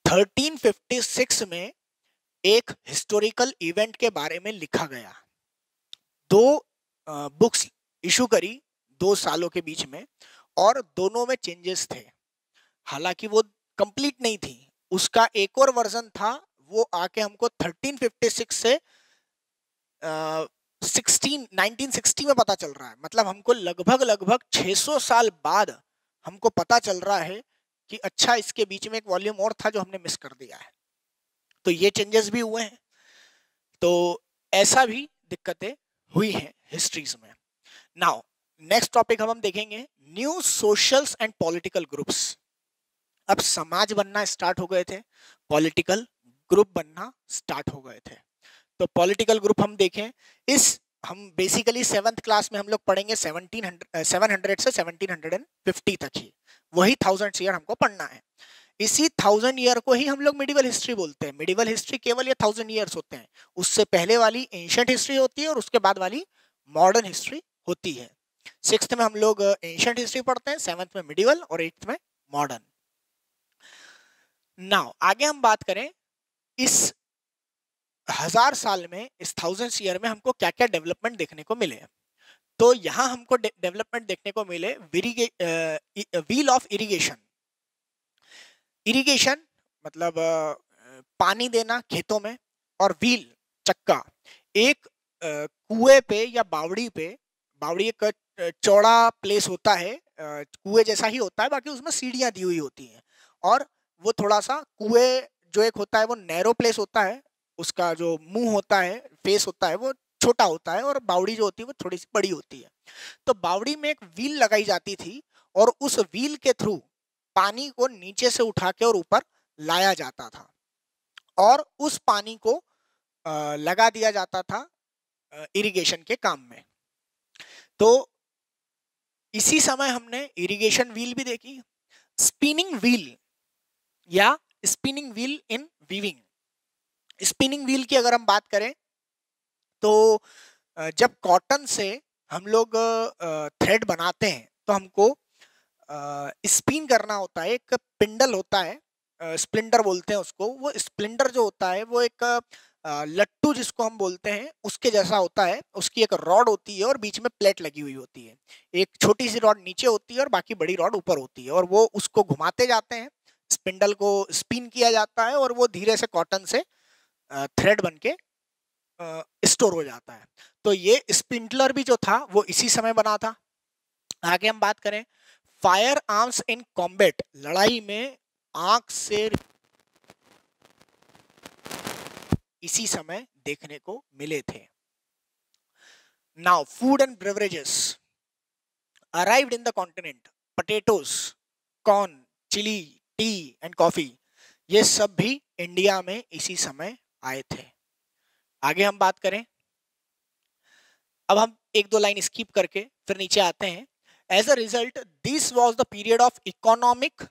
A: 1356 में एक historical event के बारे में लिखा गया, 2 books issue करी 2 सालों के बीच में और दोनों में चेंजेस थे। हालांकि वो कंप्लीट नहीं थी, उसका एक और वर्जन था, वो आके हमको 1356 से 1960 में पता चल रहा है। मतलब हमको लगभग 600 साल बाद हमको पता चल रहा है कि अच्छा इसके बीच में एक वॉल्यूम और था जो हमने मिस कर दिया है। तो ये चेंजेस भी हुए हैं, तो ऐसा भी दिक्कतें हुई हैं हिस्ट्रीज में। नाउ नेक्स्ट टॉपिक हम देखेंगे new socials and political groups. अब समाज बनना स्टार्ट हो गए थे, पॉलिटिकल ग्रुप बनना स्टार्ट हो गए थे। तो पॉलिटिकल ग्रुप हम देखें, हम बेसिकली 7th क्लास में हम लोग पढ़ेंगे 700 से 1750 तक ही, वही 1000 ईयर हमको पढ़ना है। इसी 1000 ईयर को ही हम लोग मिडिवल हिस्ट्री बोलते हैं। मिडिवल हिस्ट्री केवल ये 1000 ईयर्स होते हैं, उससे पहले वाली एंशिएंट हिस्ट्री होती है और उसके बाद वाली मॉडर्न हिस्ट्री होती है। 6th में हम लोग एंशिएंट हिस्ट्री पढ़ते हैं, 7th में मिडिवल और 8th में मॉडर्न। नाउ आगे हम बात करें इस 1000 साल में, इस 1000 ईयर में हमको क्या क्या डेवलपमेंट देखने को मिले। तो यहाँ हमको डेवलपमेंट देखने को मिले व्हील ऑफ इरिगेशन। इरिगेशन मतलब पानी देना खेतों में, और व्हील चक्का एक कुएं पे या बावड़ी पे, बावड़ी एक चौड़ा प्लेस होता है, कुएं जैसा ही होता है, बाकी उसमें सीढ़ियां दी हुई होती हैं और वो थोड़ा सा कुएं जो एक होता है वो नैरो प्लेस होता है, उसका जो मुंह होता है, फेस होता है वो छोटा होता है और बावड़ी जो होती है वो थोड़ी सी बड़ी होती है। तो बावड़ी में एक व्हील लगाई जाती थी और उस व्हील के थ्रू पानी को नीचे से उठा के और ऊपर लाया जाता था और उस पानी को लगा दिया जाता था इरिगेशन के काम में। तो इसी समय हमने इरिगेशन व्हील भी देखी। स्पिनिंग व्हील या spinning wheel in weaving. Spinning wheel की अगर हम बात करें तो जब कॉटन से हम लोग थ्रेड बनाते हैं तो हमको स्पिन करना होता है। एक पिंडल होता है, स्प्लिंटर बोलते हैं उसको। वो स्प्लिंटर जो होता है वो एक लट्टू जिसको हम बोलते हैं उसके जैसा होता है। उसकी एक रॉड होती है और बीच में प्लेट लगी हुई होती है। एक छोटी सी रॉड नीचे होती है और बाकी बड़ी रॉड ऊपर होती है और वो उसको घुमाते जाते हैं, स्पिंडल को स्पिन किया जाता है और वो धीरे से कॉटन से थ्रेड बनके स्टोर हो जाता है। तो ये स्पिंडलर भी जो था वो इसी समय बना था। आगे हम बात करें फायर आर्म्स इन कॉम्बैट, लड़ाई में आंख से इसी समय देखने को मिले थे। Now food and beverages arrived in the continent. Potatoes, corn, chili, tea and coffee, ये सब भी इंडिया में इसी समय आए थे। आगे हम बात करें, अब हम एक दो लाइन स्किप करके फिर नीचे आते हैं। As a result this was the period of economic,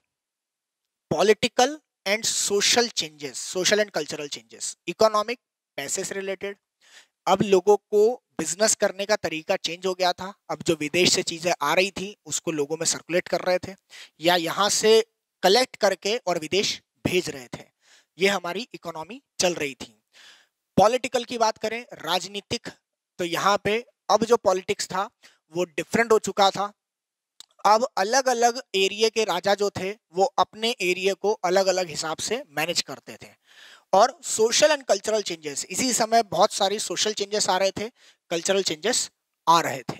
A: political and social changes, social and cultural changes. Economic, पैसे से रिलेटेड, अब लोगों को बिजनेस करने का तरीका चेंज हो गया था। अब जो विदेश से चीजें आ रही थी उसको लोगों में सर्कुलेट कर रहे थे या यहाँ से कलेक्ट करके और विदेश भेज रहे थे। ये हमारी इकोनॉमी चल रही थी। पॉलिटिकल की बात करें, राजनीतिक, तो यहाँ पे अब जो पॉलिटिक्स था वो डिफरेंट हो चुका था। अब अलग अलग एरिया के राजा जो थे वो अपने एरिया को अलग अलग हिसाब से मैनेज करते थे। और सोशल एंड कल्चरल चेंजेस, इसी समय बहुत सारी सोशल चेंजेस आ रहे थे, कल्चरल चेंजेस आ रहे थे।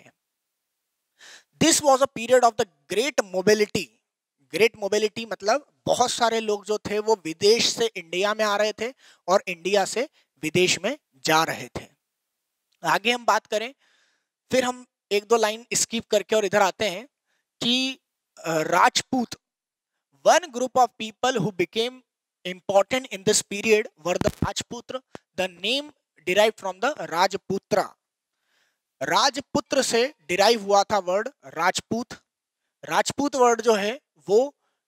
A: This was a period of the great mobility. Great mobility मतलब बहुत सारे लोग जो थे वो विदेश से इंडिया में आ रहे थे और इंडिया से विदेश में जा रहे थे। आगे हम बात करें, फिर हम एक दो लाइन स्किप करके और इधर आते हैं कि Rajput, one group of people who became important in this period were the Rajputra. The name derived from the Rajputra. राजपुत्र से डिराइव हुआ था वर्ड राजपूत। राजपूत वर्ड जो है वो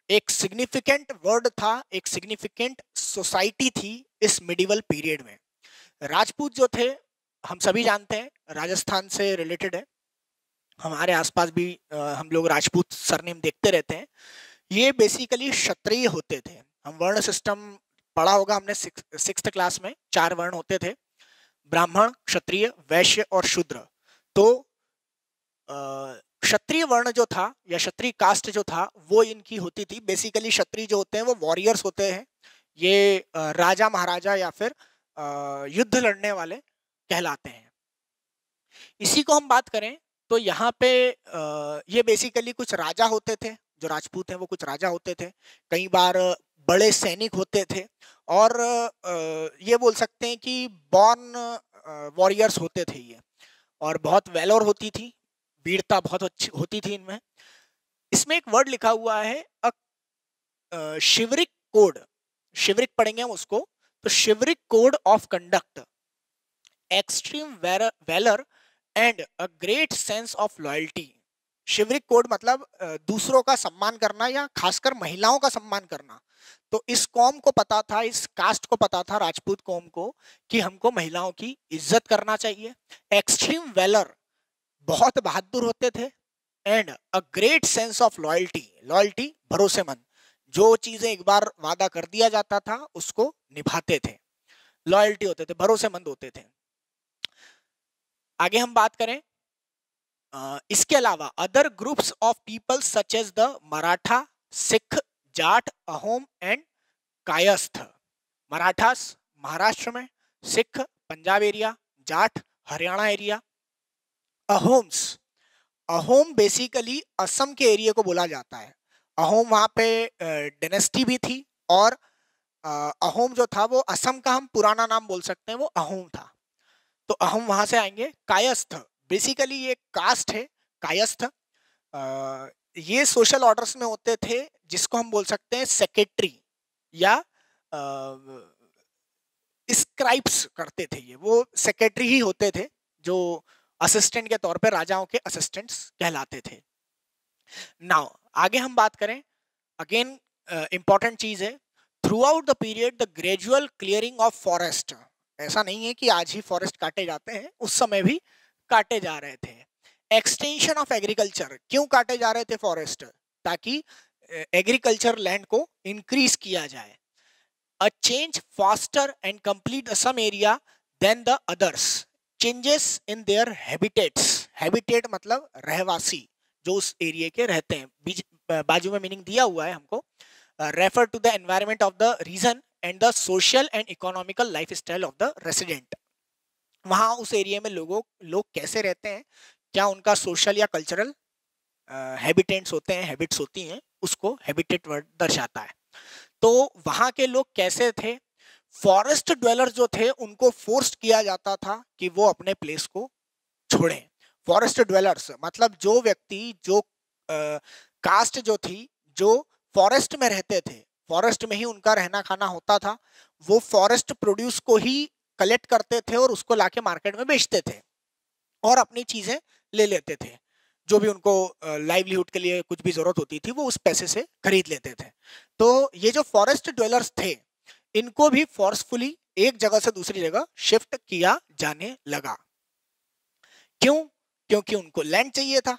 A: एक सिग्निफिकेंट वर्ड था, एक सिग्निफिकेंट सोसाइटी थी इस मिडिवल पीरियड में। राजपूत जो थे हम सभी जानते हैं राजस्थान से रिलेटेड है, हमारे आसपास भी हम लोग राजपूत सरनेम देखते रहते हैं। ये बेसिकली क्षत्रिय होते थे। हम वर्ण सिस्टम पढ़ा होगा हमने सिक्स्थ क्लास में, 4 वर्ण होते थे, ब्राह्मण, क्षत्रिय, वैश्य और शूद्र। तो क्षत्रिय वर्ण जो था या क्षत्रिय कास्ट जो था वो इनकी होती थी। बेसिकली क्षत्रिय जो होते हैं वो वॉरियर्स होते हैं, ये राजा महाराजा या फिर युद्ध लड़ने वाले कहलाते हैं। इसी को हम बात करें तो यहाँ पे ये बेसिकली कुछ राजा होते थे, जो राजपूत हैं वो कुछ राजा होते थे, कई बार बड़े सैनिक होते थे और ये बोल सकते हैं कि बॉर्न वॉरियर्स होते थे ये, और बहुत वैलोर होती थी, वीरता बहुत अच्छी होती थी इनमें। इसमें एक वर्ड लिखा हुआ है शिवरिक कोड, शिवरिक पढ़ेंगे हम उसको, तो chivalric code of conduct, extreme valour and a great sense of loyalty. Chivalric code मतलब दूसरों का सम्मान करना या खासकर महिलाओं का सम्मान करना। तो इस कौम को पता था, इस कास्ट को पता था, राजपूत कौम को, कि हमको महिलाओं की इज्जत करना चाहिए। एक्सट्रीम वैलर, बहुत बहादुर होते थे, and a great sense of loyalty, loyalty भरोसेमंद, जो चीजें एक बार वादा कर दिया जाता था उसको निभाते थे, लॉयल्टी होते थे, भरोसेमंद होते थे। आगे हम बात करें, इसके अलावा other groups of people such as the Maratha, Sikh, Jat, Ahom and Kayastha. Marathas Maharashtra में, Sikh Punjab area, Jat Haryana area, Ahoms, Ahom basically Assam के एरिया को बोला जाता है। अहोम वहां पे डायनेस्टी भी थी और अहोम जो था वो असम का हम पुराना नाम बोल सकते हैं, वो अहोम था, तो अहोम वहां से आएंगे। कायस्थ बेसिकली ये कास्ट है, कायस्थ ये सोशल ऑर्डर्स में होते थे जिसको हम बोल सकते हैं सेक्रेटरी या स्क्राइब्स करते थे, ये वो सेक्रेटरी ही होते थे जो असिस्टेंट के तौर पे राजाओं के असिस्टेंट्स कहलाते थे। नाउ आगे हम बात करें, अगेन इंपॉर्टेंट चीज है, through out the period the gradual clearing of forest. ऐसा नहीं है कि आज ही फॉरेस्ट काटे जाते हैं, उस समय भी काटे जा रहे थे। एक्सटेंशन ऑफ एग्रीकल्चर, क्यों काटे जा रहे थे फॉरेस्ट? ताकि एग्रीकल्चर लैंड को इंक्रीज किया जाए। A change faster and complete some area then the others, changes in their habitats, habitat मतलब रहवासी, जो उस एरिया के रहते हैं, बीच बाजू में मीनिंग दिया हुआ है हमको, refer to the environment of the region and the social and economical lifestyle of the resident. वहां उस एरिया में लोग कैसे रहते हैं, क्या उनका सोशल या कल्चरल हैबिटेट्स होते हैं, हैबिट्स होती हैं, उसको हैबिटेट वर्ड दर्शाता है। तो वहां के लोग कैसे थे, फॉरेस्ट ड्वेलर जो थे उनको फोर्स किया जाता था कि वो अपने प्लेस को छोड़ें। फॉरेस्ट ड्वेलर्स मतलब जो व्यक्ति, जो कास्ट जो थी, जो फॉरेस्ट में रहते थे, फॉरेस्ट में ही उनका रहना खाना होता था, वो फॉरेस्ट प्रोड्यूस को ही कलेक्ट करते थे और उसको लाके मार्केट में बेचते थे और अपनी चीजें ले लेते थे। जो भी उनको लाइवलीहुड के लिए कुछ भी जरूरत होती थी वो उस पैसे से खरीद लेते थे। तो ये जो फॉरेस्ट ड्वेलर्स थे इनको भी फोर्सफुली एक जगह से दूसरी जगह शिफ्ट किया जाने लगा। क्यों? क्योंकि उनको लैंड चाहिए था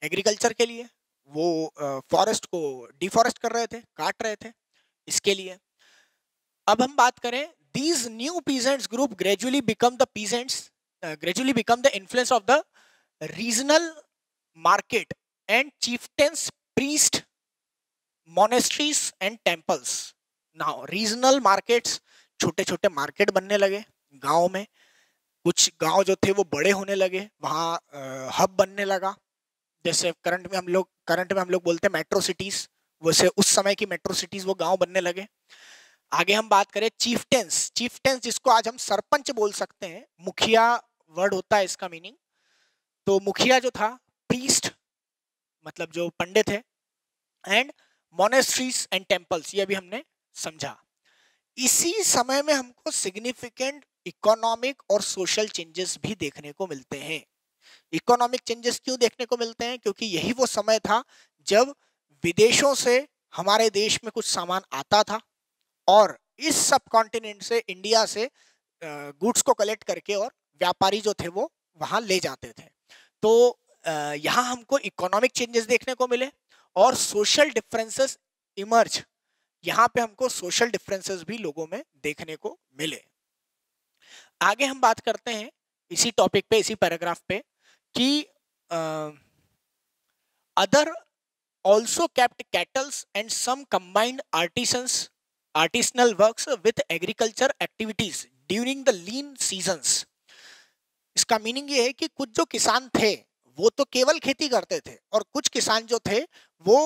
A: एग्रीकल्चर के लिए, वो फॉरेस्ट को डिफॉरेस्ट कर रहे थे, काट रहे थे, इसके लिए। अब हम बात करें, these new peasants group gradually become the influence of the regional market and chieftains, priest, monasteries and temples. Now regional markets, छोटे छोटे मार्केट बनने लगे गांव में, कुछ गांव जो थे वो बड़े होने लगे, वहां हब बनने लगा। जैसे करंट में हम लोग बोलते हैं मेट्रो सिटीज, वैसे उस समय की मेट्रो सिटीज वो गांव बनने लगे। आगे हम बात करें चीफ्टेंस जिसको आज हम सरपंच बोल सकते हैं, मुखिया वर्ड होता है इसका मीनिंग। तो मुखिया जो था, प्रीस्ट मतलब जो पंडित है, एंड मोनेस्ट्रीज एंड टेम्पल्स, ये अभी हमने समझा। इसी समय में हमको सिग्निफिकेंट इकोनॉमिक और सोशल चेंजेस भी देखने को मिलते हैं। इकोनॉमिक चेंजेस क्यों देखने को मिलते हैं? क्योंकि यही वो समय था जब विदेशों से हमारे देश में कुछ सामान आता था और इस सब कॉन्टिनेंट से, इंडिया से गुड्स को कलेक्ट करके और व्यापारी जो थे वो वहां ले जाते थे। तो यहाँ हमको इकोनॉमिक चेंजेस देखने को मिले और सोशल डिफरेंसेस इमर्ज। यहाँ पे हमको सोशल डिफरेंसेस भी लोगों में देखने को मिले। आगे हम बात करते हैं इसी टॉपिक पे, इसी पैराग्राफ पे, कि other also kept cattle and some combined artisanal works with agriculture activities during the lean seasons. इसका मीनिंग ये है कि कुछ जो किसान थे वो तो केवल खेती करते थे और कुछ किसान जो थे वो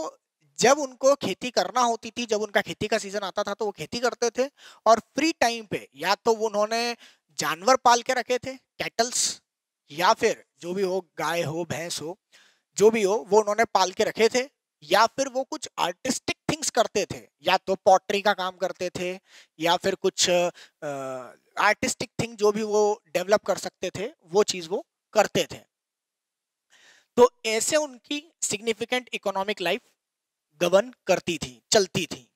A: जब उनको खेती करना होती थी, जब उनका खेती का सीजन आता था तो वो खेती करते थे, और फ्री टाइम पे या तो उन्होंने जानवर पाल के रखे थे, कैटल्स, या फिर जो भी हो, गाय हो, भैंस हो, जो भी हो, वो उन्होंने पाल के रखे थे, या फिर वो कुछ आर्टिस्टिक थिंग्स करते थे, या तो पॉटरी का काम करते थे या फिर कुछ आर्टिस्टिक थिंग जो भी वो डेवलप कर सकते थे वो चीज वो करते थे। तो ऐसे उनकी सिग्निफिकेंट इकोनॉमिक लाइफ गवर्न करती थी, चलती थी।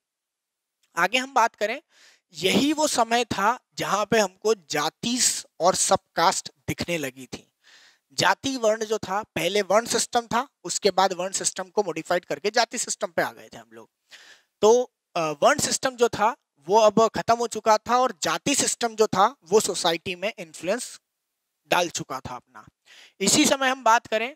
A: आगे हम बात करें, यही वो समय था जहां पे हमको जाति और सबकास्ट दिखने लगी थी। जाति वर्ण जो था, पहले वर्ण सिस्टम था, उसके बाद वर्ण सिस्टम को मॉडिफाइड करके जाति सिस्टम पे आ गए थे हम लोग। तो वर्ण सिस्टम जो था वो अब खत्म हो चुका था और जाति सिस्टम जो था वो सोसाइटी में इन्फ्लुएंस डाल चुका था अपना। इसी समय हम बात करें,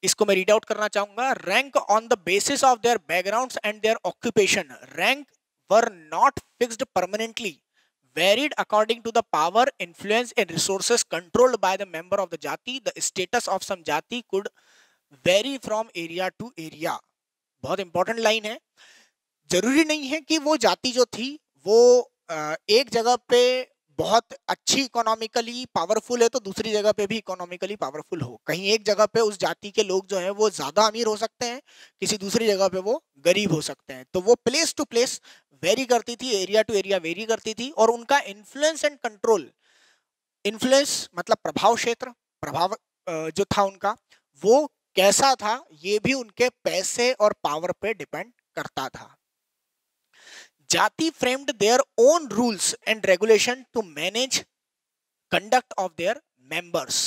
A: इसको मैं रीड आउट करना चाहूंगा, rank on the basis of their backgrounds and their occupation, rank were not fixed permanently, varied according to the power, influence and resources controlled by the member of the jati. The status of some jati could vary from area to area. बहुत important line है। जरूरी नहीं है कि वो जाति जो थी वो एक जगह पे बहुत अच्छी इकोनॉमिकली पावरफुल है तो दूसरी जगह पे भी इकोनॉमिकली पावरफुल हो। कहीं एक जगह पे उस जाति के लोग जो हैं वो ज्यादा अमीर हो सकते हैं, किसी दूसरी जगह पे वो गरीब हो सकते हैं। तो वो प्लेस टू प्लेस वेरी करती थी, एरिया टू एरिया वेरी करती थी, और उनका इन्फ्लुएंस एंड कंट्रोल, इन्फ्लुएंस मतलब प्रभाव क्षेत्र, प्रभाव जो था उनका वो कैसा था ये भी उनके पैसे और पावर पे डिपेंड करता था। जाति framed their own rules and regulation to manage conduct of their members.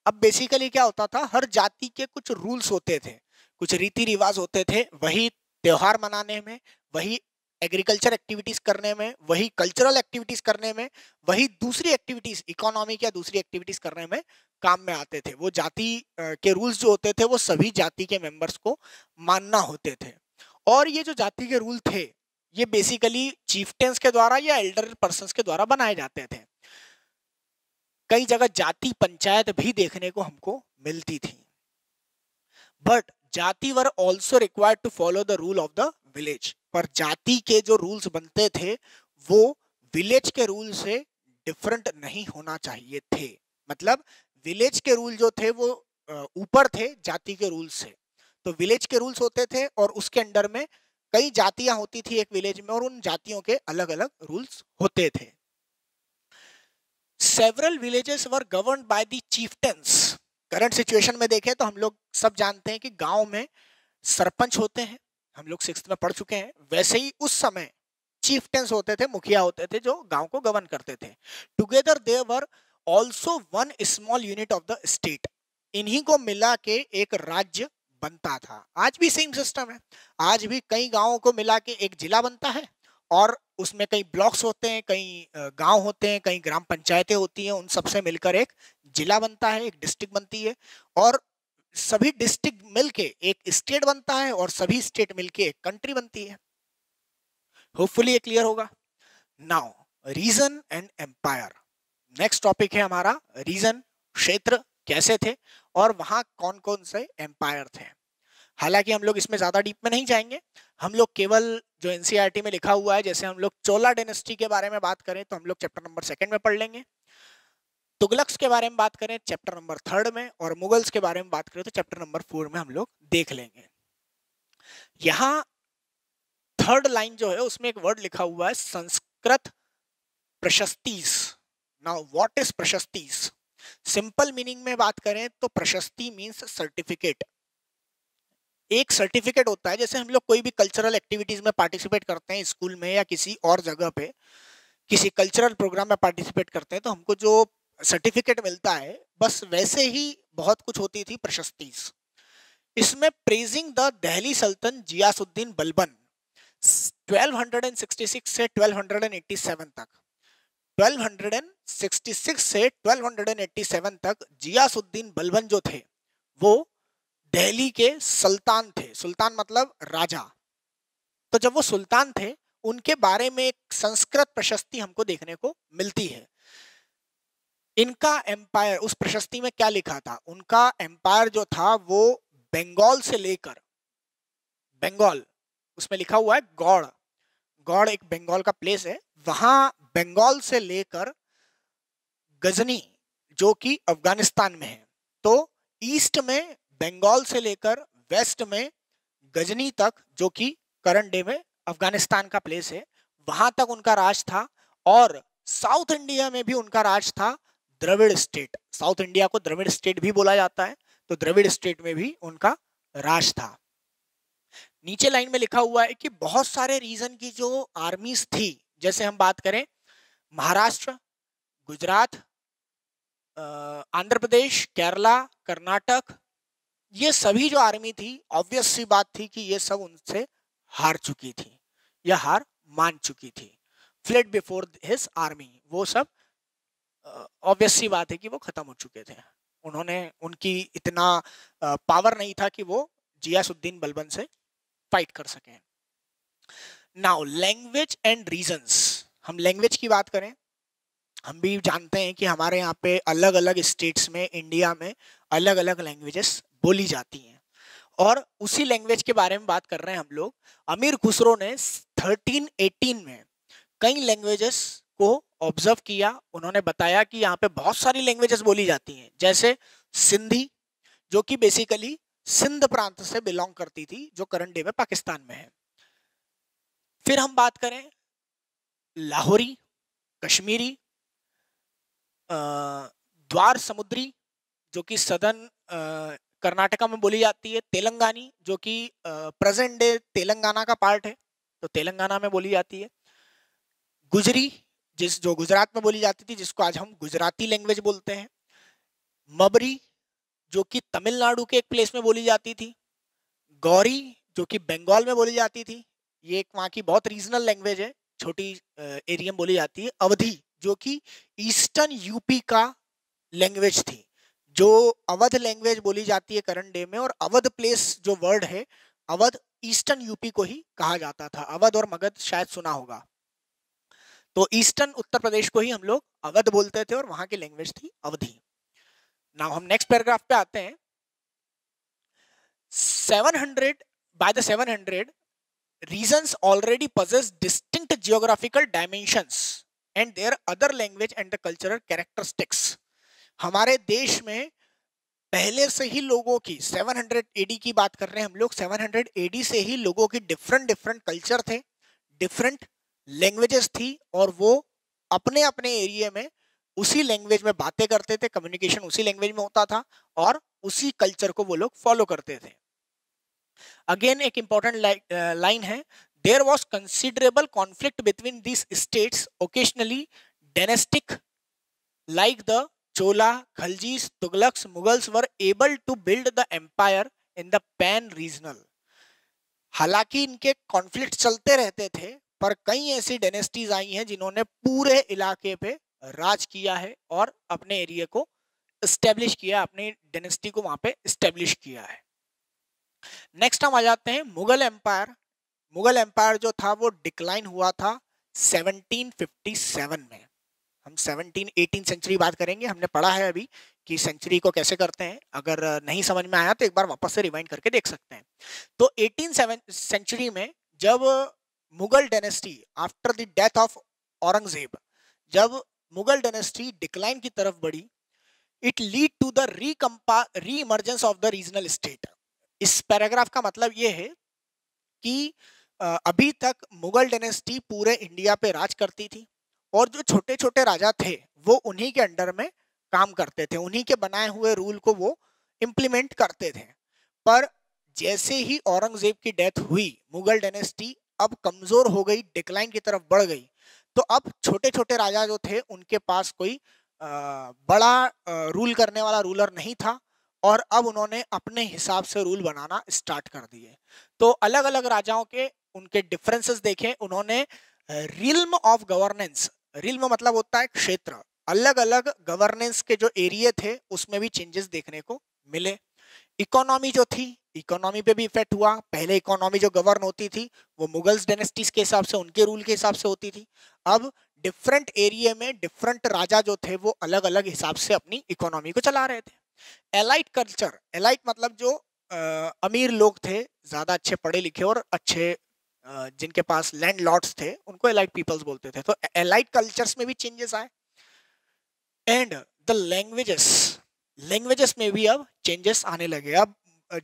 A: अब बेसिकली क्या होता था, हर जाति के कुछ रूल्स होते थे, कुछ रीति रिवाज होते थे, वही त्योहार मनाने में, वही एग्रीकल्चर एक्टिविटीज करने में, वही कल्चरल एक्टिविटीज करने में, वही दूसरी एक्टिविटीज इकोनॉमिक या दूसरी एक्टिविटीज करने में काम में आते थे। वो जाति के रूल्स जो होते थे वो सभी जाति के मेंबर्स को मानना होते थे। और ये जो जाति के रूल थे ये बेसिकली चीफ्टेंस के द्वारा या एल्डर पर्संस के द्वारा बनाए जाते थे। कई जगह जाति पंचायत भी देखने को हमको मिलती थी। बट जाति were also required to follow the rule of the village, पर जाति के जो रूल्स बनते थे वो विलेज के रूल से डिफरेंट नहीं होना चाहिए थे। मतलब विलेज के रूल जो थे वो ऊपर थे जाति के रूल से। तो विलेज के रूल्स होते थे और उसके अंडर में कई जातियां होती थी एक विलेज में, और उन जातियों के अलग अलग रूल्स होते थे। Several villages were governed by the chieftains. Current situation में देखें तो हम लोग सब जानते हैं कि गांव में सरपंच होते हैं, हम लोग 6th में पढ़ चुके हैं। वैसे ही उस समय चीफ्टेंस होते थे, मुखिया होते थे जो गांव को गवर्न करते थे। Together they were also one small unit of the state. इन्हीं को मिला के एक राज्य बनता था। आज भी सेम सिस्टम है, आज भी कई गांवों को मिला के एक जिला बनता है और उसमें कई ब्लॉक्स होते हैं, कई गांव होते हैं, कई ग्राम पंचायतें होती हैं, उन सबसे मिलकर एक जिला बनता है, एक डिस्ट्रिक्ट बनती है, और सभी डिस्ट्रिक्ट मिलके एक स्टेट बनता है और सभी स्टेट मिलके एक कंट्री बनती है। होपफुली ये क्लियर होगा। Now region and empire, next topic है हमारा रीजन, क्षेत्र कैसे थे और वहां कौन कौन से एम्पायर थे। हालांकि हम लोग इसमें ज्यादा डीप में नहीं जाएंगे, हम लोग केवल जो एनसीईआरटी में लिखा हुआ है, जैसे हम लोग चोला डायनेस्टी के बारे में बात करें तो हम लोग चैप्टर नंबर 2 में पढ़ लेंगे, तुगलक्स के बारे में बात करें चैप्टर नंबर 3 में, और मुगल्स के बारे में बात करें तो चैप्टर नंबर 4 में हम लोग देख लेंगे। यहाँ 3rd लाइन जो है उसमें एक वर्ड लिखा हुआ है Sanskrit prashastis. Now what is prashastis? Simple meaning में बात करें तो प्रशस्ति मींस सर्टिफिकेट। एक सर्टिफिकेट होता है, जैसे हम लोग कोई भी कल्चरल एक्टिविटीज में पार्टिसिपेट करते हैं स्कूल में या किसी और जगह पे, किसी कल्चरल प्रोग्राम में पार्टिसिपेट करते हैं तो हमको जो सर्टिफिकेट मिलता है, बस वैसे ही बहुत कुछ होती थी प्रशस्तीस। इसमें प्रेजिंग द दिल्ली सुल्तान जियासुद्दीन बलबन 1266 से 1287 तक, 1266 से 1287 तक जियासुद्दीन बलबन जो थे वो दिल्ली के सुल्तान थे। सुल्तान मतलब राजा। तो जब वो सुल्तान थे उनके बारे में एक संस्कृत प्रशस्ति हमको देखने को मिलती है। इनका एम्पायर, उस प्रशस्ति में क्या लिखा था, उनका एम्पायर जो था वो बंगाल से लेकर, बंगाल उसमें लिखा हुआ है गौड़, गौड़ एक बंगाल का प्लेस है, वहां बंगाल से लेकर गजनी जो कि अफगानिस्तान में है, तो ईस्ट में बंगाल से लेकर वेस्ट में गजनी तक जो कि करंट डे में अफगानिस्तान का प्लेस है, वहां तक उनका राज था। और साउथ इंडिया में भी उनका राज था, द्रविड़ स्टेट, साउथ इंडिया को द्रविड़ स्टेट भी बोला जाता है, तो द्रविड़ स्टेट में भी उनका राज था। नीचे लाइन में लिखा हुआ है कि बहुत सारे रीजन की जो आर्मीज थी, जैसे हम बात करें महाराष्ट्र, गुजरात, आंध्र प्रदेश, केरला, कर्नाटक, ये सभी जो आर्मी थी, ऑब्वियस सी बात थी कि ये सब उनसे हार चुकी थी या हार मान चुकी थी। फ्लेड बिफोर हिज आर्मी, वो सब ऑब्वियस सी बात है कि वो खत्म हो चुके थे, उन्होंने, उनकी इतना पावर नहीं था कि वो जियासुद्दीन बलबन से फाइट कर सकें। नाउ लैंग्वेज एंड रीजंस, हम लैंग्वेज की बात करें, हम भी जानते हैं कि हमारे यहाँ पे अलग अलग स्टेट्स में, इंडिया में अलग अलग लैंग्वेजेस बोली जाती हैं, और उसी लैंग्वेज के बारे में बात कर रहे हैं हम लोग। अमीर खुसरो ने 1318 में कई लैंग्वेजेस को ऑब्जर्व किया, उन्होंने बताया कि यहाँ पे बहुत सारी लैंग्वेजेस बोली जाती हैं, जैसे सिंधी जो कि बेसिकली सिंध प्रांत से बिलोंग करती थी, जो करंट डे में पाकिस्तान में है। फिर हम बात करें लाहौरी, कश्मीरी, द्वार समुद्री जो कि सदर्न कर्नाटका में बोली जाती है, तेलंगानी जो कि प्रेजेंट डे तेलंगाना का पार्ट है, तो तेलंगाना में बोली जाती है, गुजरी जो गुजरात में बोली जाती थी, जिसको आज हम गुजराती लैंग्वेज बोलते हैं, मबरी जो कि तमिलनाडु के एक प्लेस में बोली जाती थी, गौरी जो कि बंगाल में बोली जाती थी, ये एक वहाँ की बहुत रीजनल लैंग्वेज है, छोटी एरिया में बोली जाती है, अवधी जो कि ईस्टर्न यूपी का लैंग्वेज थी, जो अवध लैंग्वेज बोली जाती है करंट डे में, और अवध प्लेस जो वर्ड है, अवध ईस्टर्न यूपी को ही कहा जाता था। अवध और मगध शायद सुना होगा, तो ईस्टर्न उत्तर प्रदेश को ही हम लोग अवध बोलते थे और वहां की लैंग्वेज थी अवधी। नाउ हम नेक्स्ट पैराग्राफ पे आते हैं। 700 by the 700 regions already possess distinct geographical dimensions and their other language and the cultural characteristics. हमारे देश में पहले से ही लोगों की 700 एडी की बात कर रहे हैं हम लोग, 700 एडी से ही लोगों की डिफरेंट डिफरेंट कल्चर थे, डिफरेंट लैंग्वेजेस थी, और वो अपने अपने एरिया में उसी लैंग्वेज में बातें करते थे, कम्युनिकेशन उसी लैंग्वेज में होता था और उसी कल्चर को वो लोग फॉलो करते थे. अगेन एक इंपॉर्टेंट लाइन है, there was considerable conflict between these states, occasionally dynastic like the Chola, Khaljis, Tughlaqs, Mughals were able to build the empire in the pan regional. हालांकि इनके कॉन्फ्लिक्ट चलते रहते थे, पर कई ऐसी डायनेस्टीज आई हैं जिन्होंने पूरे इलाके पे राज किया है और अपने एरिया को एस्टेब्लिश किया, अपनी डायनेस्टी को वहां पे एस्टेब्लिश किया है. नेक्स्ट हम आ जाते हैं मुगल एम्पायर. मुगल एम्पायर जो था वो डिक्लाइन हुआ था 1757 में. हम 17-18 सेंचुरी बात करेंगे. हमने पढ़ा है अभी कि सेंचुरी को कैसे करते हैं, अगर नहीं समझ में आया तो एक बार वापस से रिवाइंड करके देख सकते हैं. तो 18 सेंचुरी में जब Mughal dynasty after the death of Aurangzeb, जब मुगल डायनेस्टी डिक्लाइन की तरफ बढ़ी, इट लीड टू द री emergence of the regional state. इस पैराग्राफ का मतलब ये है कि अभी तक मुगल डायनेस्टी पूरे इंडिया पे राज करती थी और जो छोटे छोटे राजा थे वो उन्हीं के अंडर में काम करते थे, उन्हीं के बनाए हुए रूल को वो इम्प्लीमेंट करते थे. पर जैसे ही औरंगजेब की डेथ हुई, मुगल डायनेस्टी अब कमजोर हो गई, डिक्लाइन की तरफ बढ़ गई. तो अब छोटे छोटे राजा जो थे उनके पास कोई बड़ा रूल करने वाला रूलर नहीं था और अब उन्होंने अपने हिसाब से रूल बनाना स्टार्ट कर दिए. तो अलग अलग राजाओं के उनके डिफरेंसेस देखें. उन्होंने रिल्म ऑफ गवर्नेंस, रिल्म मतलब होता है क्षेत्र, अलग अलग गवर्नेंस के जो एरिया थे उसमें भी चेंजेस देखने को मिले. इकोनॉमी जो थी, इकोनॉमी पे भी इफेक्ट हुआ. पहले इकोनॉमी जो गवर्न होती थी वो मुगल्स डायनेस्टीज के हिसाब से, उनके रूल के हिसाब से होती थी. अब डिफरेंट एरिया में डिफरेंट राजा जो थे वो अलग अलग हिसाब से अपनी इकोनॉमी को चला रहे थे. एलाइट कल्चर, एलाइट मतलब जो अमीर लोग थे, ज्यादा अच्छे पढ़े लिखे और अच्छे जिनके पास लैंड लॉर्ड्स थे, उनको एलाइट पीपल्स बोलते थे. तो एलाइट कल्चर्स में भी चेंजेस आए. एंड द लैंग्वेजेस, लैंग्वेजेस में भी अब चेंजेस आने लगे. अब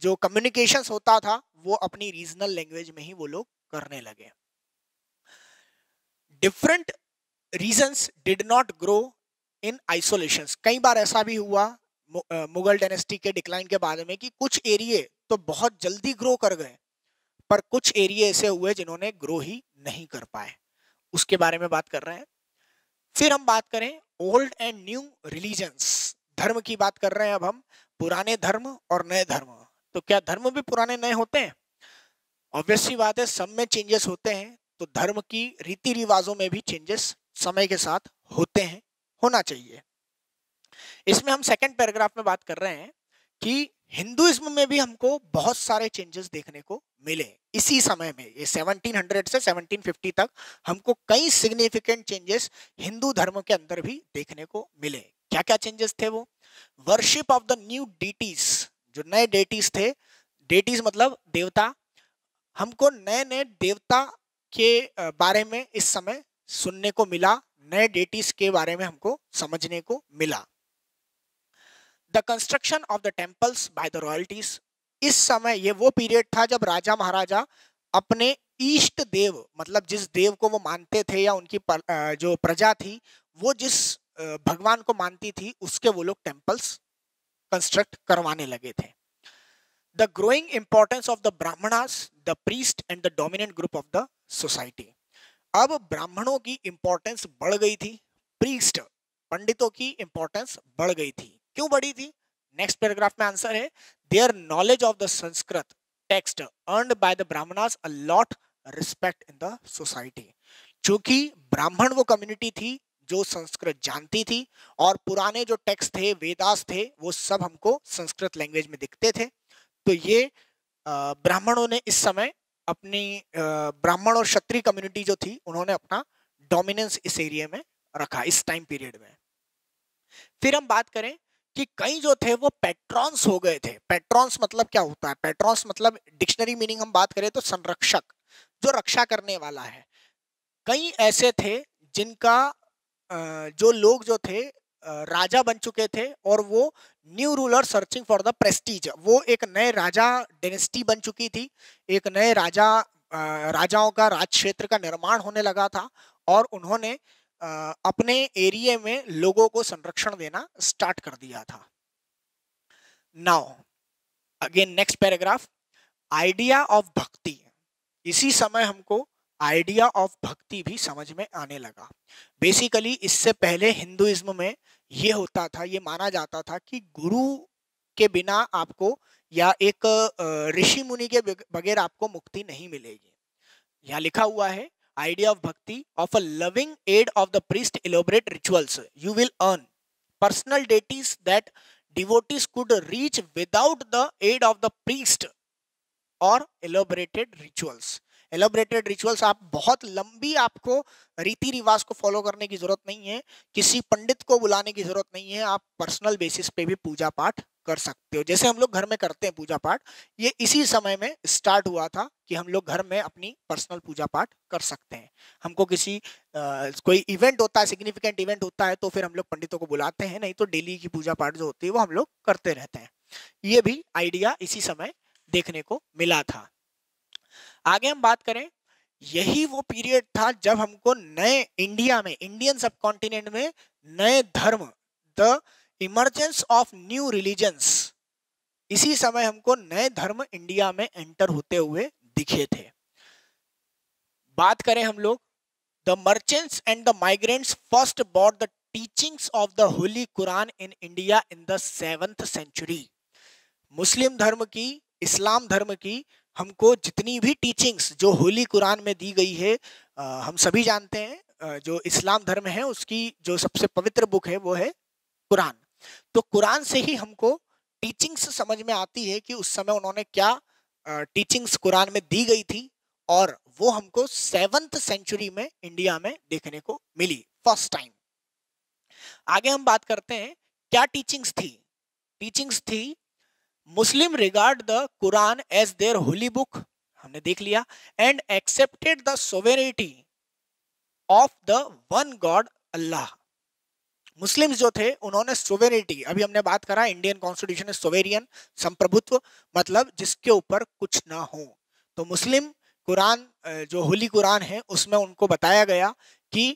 A: जो कम्युनिकेशंस होता था वो अपनी रीजनल लैंग्वेज में ही वो लोग करने लगे. Different regions did not grow in isolations. कई बार ऐसा भी हुआ मुगल डायनेस्टी के डिक्लाइन के बाद में कि कुछ एरिया तो बहुत जल्दी ग्रो कर गए, पर कुछ एरिया ऐसे हुए जिन्होंने ग्रो ही नहीं कर पाए. उसके बारे में बात कर रहे हैं. फिर हम बात करें ओल्ड एंड न्यू रिलीजन्स. धर्म की बात कर रहे हैं अब हम, पुराने धर्म और नए धर्म. तो क्या धर्म भी पुराने नए होते हैं? ऑब्वियस सी बात है, सब में चेंजेस होते हैं. तो धर्म की रीति रिवाजों में भी चेंजेस समय के साथ होते हैं, होना चाहिए. इसमें हम सेकंड पैराग्राफ में बात कर रहे हैं कि हिंदुइज्म में भी हमको बहुत सारे चेंजेस देखने को मिले इसी समय में. ये 1700 से 1750 तक हमको कई सिग्निफिकेंट चेंजेस हिंदू धर्म के अंदर भी देखने को मिले. क्या क्या चेंजेस थे वो? Worship of the new deities, जो नए डेटीज थे, डेटीज मतलब देवता, हमको नए नए देवता के बारे में इस समय सुनने को मिला, नए डेटीज के बारे में हमको समझने को मिला. The construction of the temples by the royalties. इस समय ये वो पीरियड था जब राजा महाराजा अपने इष्ट देव, मतलब जिस देव को वो मानते थे या उनकी जो प्रजा थी वो जिस भगवान को मानती थी, उसके वो लोग टेम्पल्स कंस्ट्रक्ट करवाने लगे थे. The growing importance of the Brahmanas, the priest and the dominant group of the society. अब ब्राह्मणों की इंपॉर्टेंस बढ़ गई थी, प्रीस्ट पंडितों की इंपॉर्टेंस बढ़ गई थी. क्यों बढ़ी थी? नेक्स्ट पैराग्राफ में आंसर है. Their knowledge of the Sanskrit text earned by the Brahmanas a lot respect in the society. क्योंकि ब्राह्मण वो कम्युनिटी थी जो संस्कृत जानती थी और पुराने जो टेक्स्ट थे, वेदास थे, वो सब हमको संस्कृत लैंग्वेज में दिखते थे. तो ये ब्राह्मणों ने इस समय अपनी ब्राह्मण और क्षत्रिय कम्युनिटी जो थी उन्होंने अपना डोमिनेंस इस एरिया में रखा इस टाइम पीरियड में. फिर हम बात करें कि कई जो थे वो पेट्रॉन्स हो गए थे. पेट्रॉन्स मतलब क्या होता है? पेट्रॉन्स मतलब डिक्शनरी मीनिंग हम बात करें तो संरक्षक. जो रक्षा करने वाला है। कई ऐसे थे जिनका जो लोग जो थे राजा बन चुके थे और वो new ruler searching for the Prestige, वो एक नए राजा डायनेस्टी बन चुकी थी, एक नए राजाओं का राज क्षेत्र का निर्माण होने लगा था और उन्होंने अपने एरिया में लोगों को संरक्षण देना स्टार्ट कर दिया था। Now again next paragraph, idea of भक्ति। इसी समय हमको आइडिया ऑफ भक्ति भी समझ में आने लगा। बेसिकली इससे पहले हिंदुइज्म में ये होता था, ये माना जाता था कि गुरु के बिना आपको या एक ऋषि मुनि के बगैर आपको मुक्ति नहीं मिलेगी। यहाँ लिखा हुआ है, idea of bhakti, of a loving aid of the priest elaborate rituals you will earn personal deities that devotees could reach without the aid of the priest or elaborated rituals. Elaborated rituals, आप बहुत लंबी आपको रीति रिवाज को follow करने की जरूरत नहीं है, किसी पंडित को बुलाने की जरूरत नहीं है, आप पर्सनल बेसिस पे भी पूजा पाठ कर सकते हो। जैसे हम लोग घर में करते हैं पूजा पाठ, ये इसी समय में स्टार्ट हुआ था कि हम लोग घर में अपनी पर्सनल पूजा पाठ कर सकते हैं। हमको किसी कोई इवेंट होता है, सिग्निफिकेंट इवेंट होता है, तो फिर हम लोग पंडितों को बुलाते हैं, नहीं तो डेली की पूजा पाठ जो होती है वो हम लोग करते रहते हैं। ये भी आइडिया इसी समय देखने को मिला था। आगे हम बात करें, यही वो पीरियड था जब हमको नए इंडिया में, इंडियन सब कॉन्टिनेंट में नए धर्म, the emergence of new religions, इसी समय हमको नए धर्म इंडिया में एंटर होते हुए दिखे थे। बात करें हम लोग, the merchants and the migrants first brought the teachings of the holy Quran in India in the 7th century. Muslim धर्म की, इस्लाम धर्म की हमको जितनी भी टीचिंग्स जो होली कुरान में दी गई है, हम सभी जानते हैं जो इस्लाम धर्म है उसकी जो सबसे पवित्र बुक है वो है कुरान। तो कुरान से ही हमको टीचिंग्स समझ में आती है कि उस समय उन्होंने क्या टीचिंग्स कुरान में दी गई थी, और वो हमको 7th सेंचुरी में इंडिया में देखने को मिली फर्स्ट टाइम। आगे हम बात करते हैं क्या टीचिंग्स थी। टीचिंग्स थी, Muslim regard the Quran as their holy book, हमने देख लिया, and accepted the sovereignty of the one God Allah. Muslims जो थे उन्होंने सोवेरेनिटी, अभी हमने बात करा इंडियन कॉन्स्टिट्यूशन में सोवेरियन, संप्रभुत्व, मतलब जिसके ऊपर कुछ ना हो। तो मुस्लिम कुरान जो होली कुरान है उसमें उनको बताया गया कि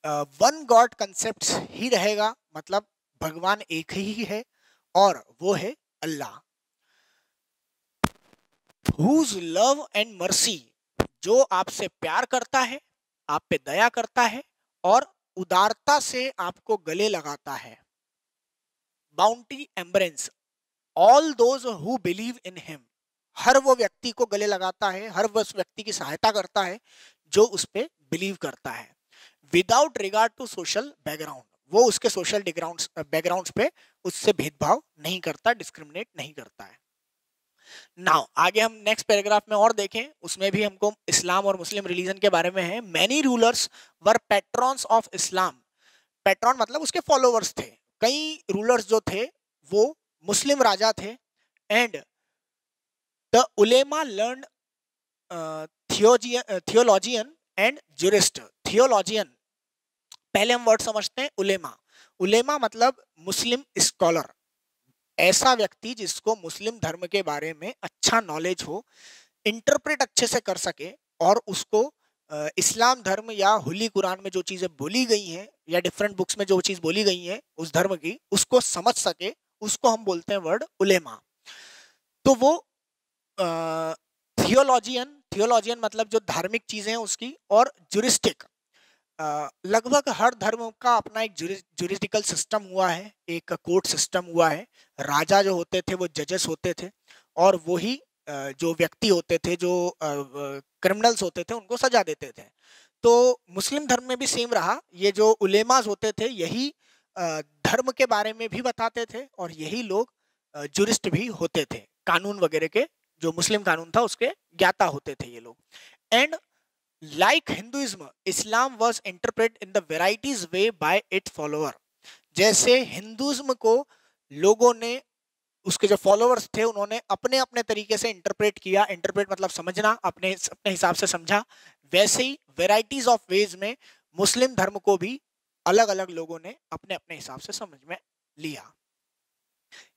A: वन गॉड कंसेप्ट ही रहेगा, मतलब भगवान एक ही है और वो है अल्लाह। Whose love and mercy, जो आपसे प्यार करता है, आप पे दया करता है और उदारता से आपको गले लगाता है। Bounty embrace all those who believe in him, हर वो व्यक्ति को गले लगाता है, हर वो व्यक्ति की सहायता करता है जो उस पे बिलीव करता है। Without regard to social background, वो उसके सोशल बैकग्राउंड्स पे उससे भेदभाव नहीं करता, डिस्क्रिमिनेट नहीं करता है। नाउ आगे हम नेक्स्ट पैराग्राफ में और देखें, उसमें भी हमको इस्लाम और मुस्लिम रिलीजन के बारे में है। Many rulers were patrons of Islam, patron मतलब उसके फॉलोवर्स थे। कई रूलर्स जो थे वो मुस्लिम राजा थे। And the Ulema learn theologian and jurist. Theologian, पहले हम वर्ड समझते हैं उलेमा। उलेमा मतलब मुस्लिम स्कॉलर, ऐसा व्यक्ति जिसको मुस्लिम धर्म के बारे में अच्छा नॉलेज हो, इंटरप्रेट अच्छे से कर सके और उसको इस्लाम धर्म या होली कुरान में जो चीजें बोली गई हैं या डिफरेंट बुक्स में जो चीज बोली गई है उस धर्म की, उसको समझ सके, उसको हम बोलते हैं वर्ड उलेमा। तो वो थियोलॉजियन मतलब जो धार्मिक चीजें हैं उसकी, और ज्यूरिस्टिक, लगभग हर धर्म का अपना एक ज्यूरिस्डिकल सिस्टम हुआ है, एक कोर्ट सिस्टम हुआ है। राजा जो होते थे वो जजेस होते थे और वही जो व्यक्ति होते थे, जो क्रिमिनल्स होते थे, उनको सजा देते थे। तो मुस्लिम धर्म में भी सेम रहा, ये जो उलेमास होते थे यही धर्म के बारे में भी बताते थे और यही लोग ज्यूरिस्ट भी होते थे, कानून वगैरह के, जो मुस्लिम कानून था उसके ज्ञाता होते थे ये लोग। And like Hinduism, Islam was interpret in the varieties way by it follower. जैसे हिंदुइज्म को लोगों ने उसके जो फॉलोअर्स थे उन्होंने अपने अपने तरीके से इंटरप्रेट किया, इंटरप्रेट मतलब समझना, अपने अपने हिसाब से समझा। वैसे ही वेराइटीज ऑफ वेज में मुस्लिम धर्म को भी अलग अलग लोगों ने अपने अपने हिसाब से समझ में लिया।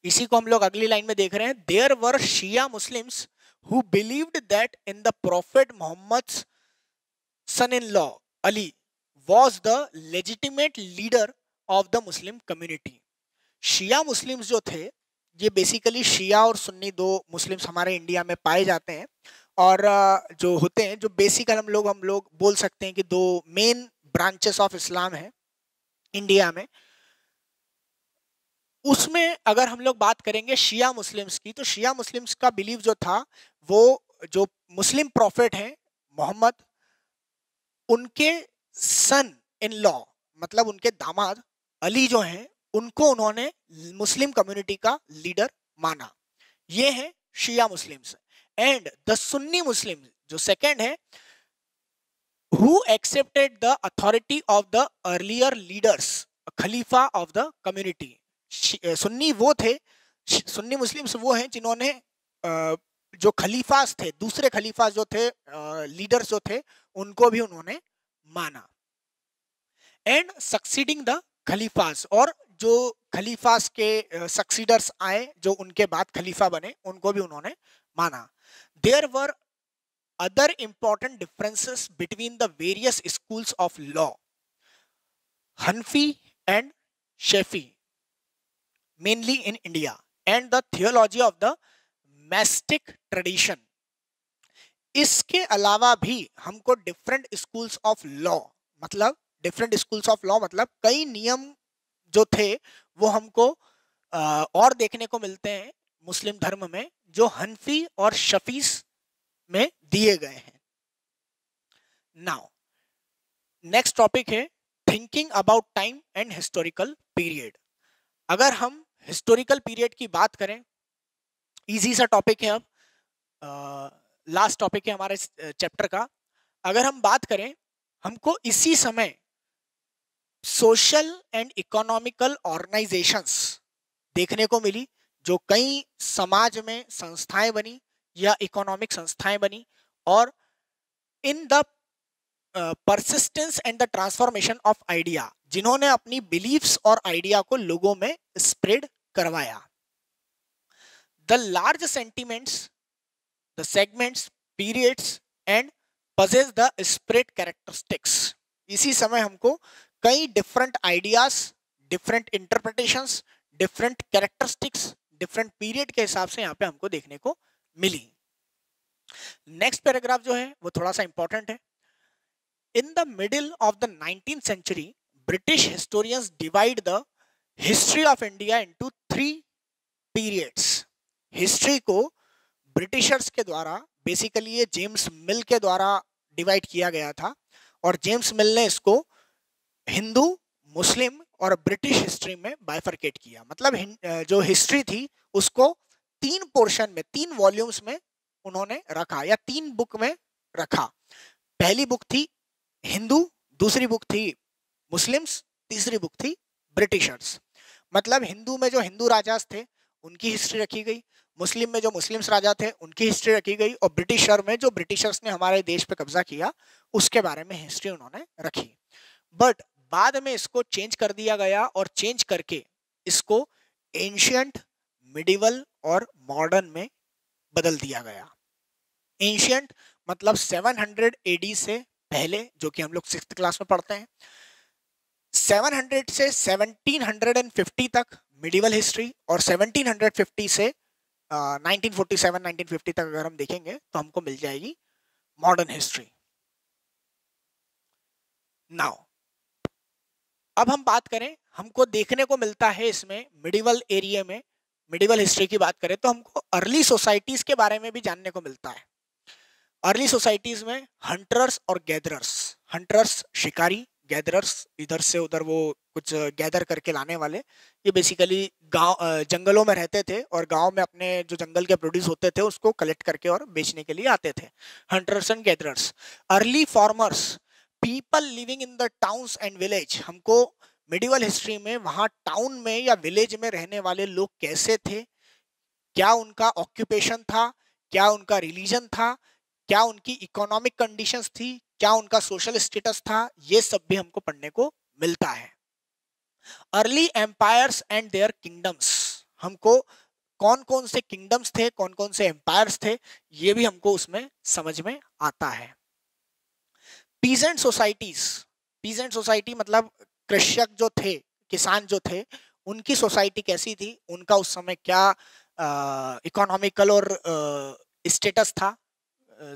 A: इसी को हम लोग अगली लाइन में देख रहे हैं, there were Shia Muslims who believed that in the prophet Muhammad son in law Ali was the legitimate leader of the Muslim community। Shia Muslims जो थे, ये बेसिकली शिया और सुन्नी दो मुस्लिम्स हमारे इंडिया में पाए जाते हैं, और जो होते हैं, जो बेसिकल हम लोग बोल सकते हैं कि दो मेन ब्रांचेस ऑफ इस्लाम है इंडिया में। उसमें अगर हम लोग बात करेंगे शिया मुस्लिम्स की, तो शिया मुस्लिम्स का बिलीव जो था, वो जो मुस्लिम प्रॉफिट हैं मोहम्मद, उनके सन इन लॉ मतलब उनके दामाद अली जो हैं, उनको उन्होंने मुस्लिम कम्युनिटी का लीडर माना। ये है शिया मुस्लिम्स। एंड द सुन्नी मुस्लिम जो सेकंड है, who accepted the authority of the earlier leaders, Khalifa of the community. Sunni वो थे, सुन्नी मुस्लिम्स वो हैं जिन्होंने जो खलीफास थे, दूसरे खलीफा जो थे, लीडर्स जो थे, उनको भी उन्होंने माना। एंड सक्सीडिंग द खलीफास, और जो खलीफास के सक्सीडर्स आए, जो उनके बाद खलीफा बने, उनको भी उन्होंने माना। There were other important differences between the various schools of law, Hanfi and Shafi, mainly in India, and the theology of the Mastic tradition। इसके अलावा भी हमको डिफरेंट स्कूल्स ऑफ लॉ मतलब डिफरेंट स्कूल्स ऑफ लॉ मतलब कई नियम जो थे वो हमको और देखने को मिलते हैं मुस्लिम धर्म में, जो हनफी और शफीस में दिए गए हैं। नाउ नेक्स्ट टॉपिक है thinking about time and historical period. अगर हम हिस्टोरिकल पीरियड की बात करें, इजी सा टॉपिक है, अब लास्ट टॉपिक है हमारे चैप्टर का। अगर हम बात करें, हमको इसी समय सोशल एंड इकोनॉमिकल ऑर्गेनाइजेशंस देखने को मिली, जो कई समाज में संस्थाएं बनी या इकोनॉमिक संस्थाएं बनी, और in the persistence and the transformation of idea, जिन्होंने अपनी बिलीफ्स और आइडिया को लोगों में स्प्रेड करवाया। The large sentiments, the segments, periods and possess the spread characteristics. इसी समय हमको कई different ideas, different interpretations, different characteristics, different period के हिसाब से यहाँ पे हमको देखने को मिली। नेक्स्ट पैराग्राफ जो है वो थोड़ा सा इंपॉर्टेंट है। In the middle of the 19th century, British historians divide the history of India into 3 periods. History को ब्रिटिशर्स के द्वारा, बेसिकली ये जेम्स मिल के द्वारा डिवाइड किया गया था, और जेम्स मिल ने इसको हिंदू, मुस्लिम और ब्रिटिश हिस्ट्री में बाइफरकेट किया। मतलब जो हिस्ट्री थी उसको 3 पोर्शन में, 3 वॉल्यूम्स में उन्होंने रखा, या 3 बुक में रखा। पहली बुक थी हिंदू, दूसरी बुक थी मुस्लिम्स, तीसरी बुक थी ब्रिटिशर्स। मतलब हिंदू में जो हिंदू राजा थे उनकी हिस्ट्री रखी गई, मुस्लिम में जो मुस्लिम्स राजा थे उनकी हिस्ट्री रखी गई, और ब्रिटिशर में जो ब्रिटिशर्स ने हमारे देश पे कब्जा किया उसके बारे में हिस्ट्री उन्होंने रखी। बट बाद में इसको चेंज कर दिया गया, और चेंज करके इसको एंशियंट, मिडिवल और मॉडर्न में बदल दिया गया। एंशियंट मतलब 700 AD से पहले, जो कि हम लोग 6th क्लास में पढ़ते हैं। 700 से 1750 तक मिडिवल हिस्ट्री, और 1750 से 1947-1950 तक अगर हम देखेंगे तो हमको मिल जाएगी मॉडर्न हिस्ट्री। नाउ अब हम बात करें, हमको देखने को मिलता है इसमें मिडिवल एरिया में, मिडिवल हिस्ट्री की बात करें तो हमको अर्ली सोसाइटीज के बारे में भी जानने को मिलता है। अर्ली सोसाइटीज में हंटर्स और गैदरर्स, हंटर्स शिकारी, गैदरर्स इधर से उधर वो कुछ गैदर करके लाने वाले, ये बेसिकली गांव, जंगलों में रहते थे और गांव में अपने जो जंगल के प्रोड्यूस होते थे उसको कलेक्ट करके और बेचने के लिए आते थे। Hunters and gatherers. Early farmers, people living in the towns and village. हमको मिडिवल हिस्ट्री में वहाँ टाउन में या विलेज में रहने वाले लोग कैसे थे, क्या उनका ऑक्यूपेशन था, क्या उनका रिलीजन था, क्या उनकी इकोनॉमिक कंडीशंस थी, क्या उनका सोशल स्टेटस था, ये सब भी हमको पढ़ने को मिलता है। Early empires and their kingdoms, हमको कौन कौन से किंगडम्स थे, कौन कौन से एम्पायर्स थे, ये भी हमको उसमें समझ में आता है। पीजेंट सोसाइटीज, पीजेंट सोसाइटी मतलब कृषक जो थे, किसान जो थे, उनकी सोसाइटी कैसी थी, उनका उस समय क्या इकोनॉमिकल और स्टेटस था,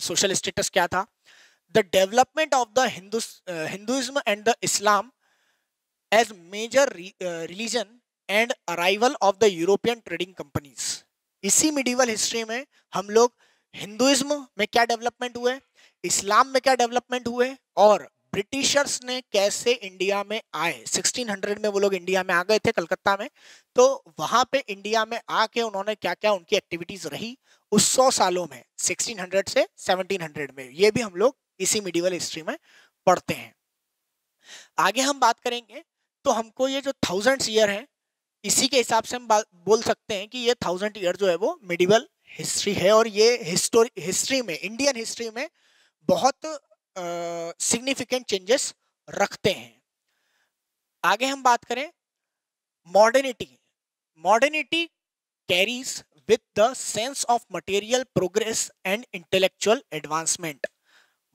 A: सोशल स्टेटस क्या था। The development of the Hinduism and the Islam as major religion and arrival of the European trading companies. इसी मिडिवल हिस्ट्री में हम लोग हिंदुइज्म में क्या डेवलपमेंट हुए, इस्लाम में क्या डेवलपमेंट हुए, और ब्रिटिशर्स ने कैसे इंडिया में आए। 1600 में वो लोग इंडिया में आ गए थे कलकत्ता में, तो वहां पे इंडिया में आके उन्होंने क्या क्या उनकी एक्टिविटीज रही उस 100 सालों में, 1600 से 1700 में, ये भी हम लोग इसी मिडिवल हिस्ट्री में पढ़ते हैं। आगे हम बात करेंगे तो हमको ये जो 1000 ईयर है, इसी के हिसाब से हम बोल सकते हैं कि ये 1000 ईयर जो है वो मिडिवल हिस्ट्री है, और ये हिस्ट्री में, इंडियन हिस्ट्री में बहुत सिग्निफिकेंट चेंजेस रखते हैं। आगे हम बात करें modernity. Modernity carries with the sense of material progress and intellectual advancement.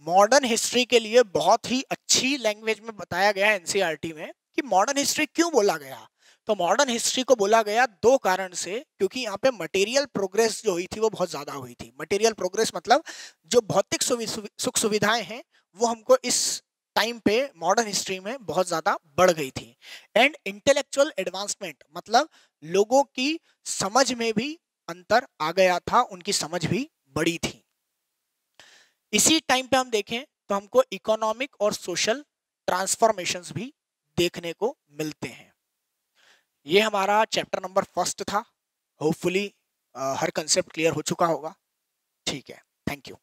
A: Modern history के लिए बहुत ही अच्छी लैंग्वेज में बताया गया है एनसीईआरटी में कि मॉडर्न हिस्ट्री क्यों बोला गया। तो मॉडर्न हिस्ट्री को बोला गया दो कारण से, क्योंकि यहाँ पे मटेरियल प्रोग्रेस जो हुई थी वो बहुत ज्यादा हुई थी। मटेरियल प्रोग्रेस मतलब जो भौतिक सुख सुविधाएं हैं वो हमको इस टाइम पे मॉडर्न हिस्ट्री में बहुत ज्यादा बढ़ गई थी। एंड इंटेलेक्चुअल एडवांसमेंट मतलब लोगों की समझ में भी अंतर आ गया था, उनकी समझ भी बड़ी थी। इसी टाइम पे हम देखें तो हमको इकोनॉमिक और सोशल ट्रांसफॉर्मेशंस भी देखने को मिलते हैं। ये हमारा चैप्टर नंबर 1 था। होपफुली हर कंसेप्ट क्लियर हो चुका होगा। ठीक है, थैंक यू।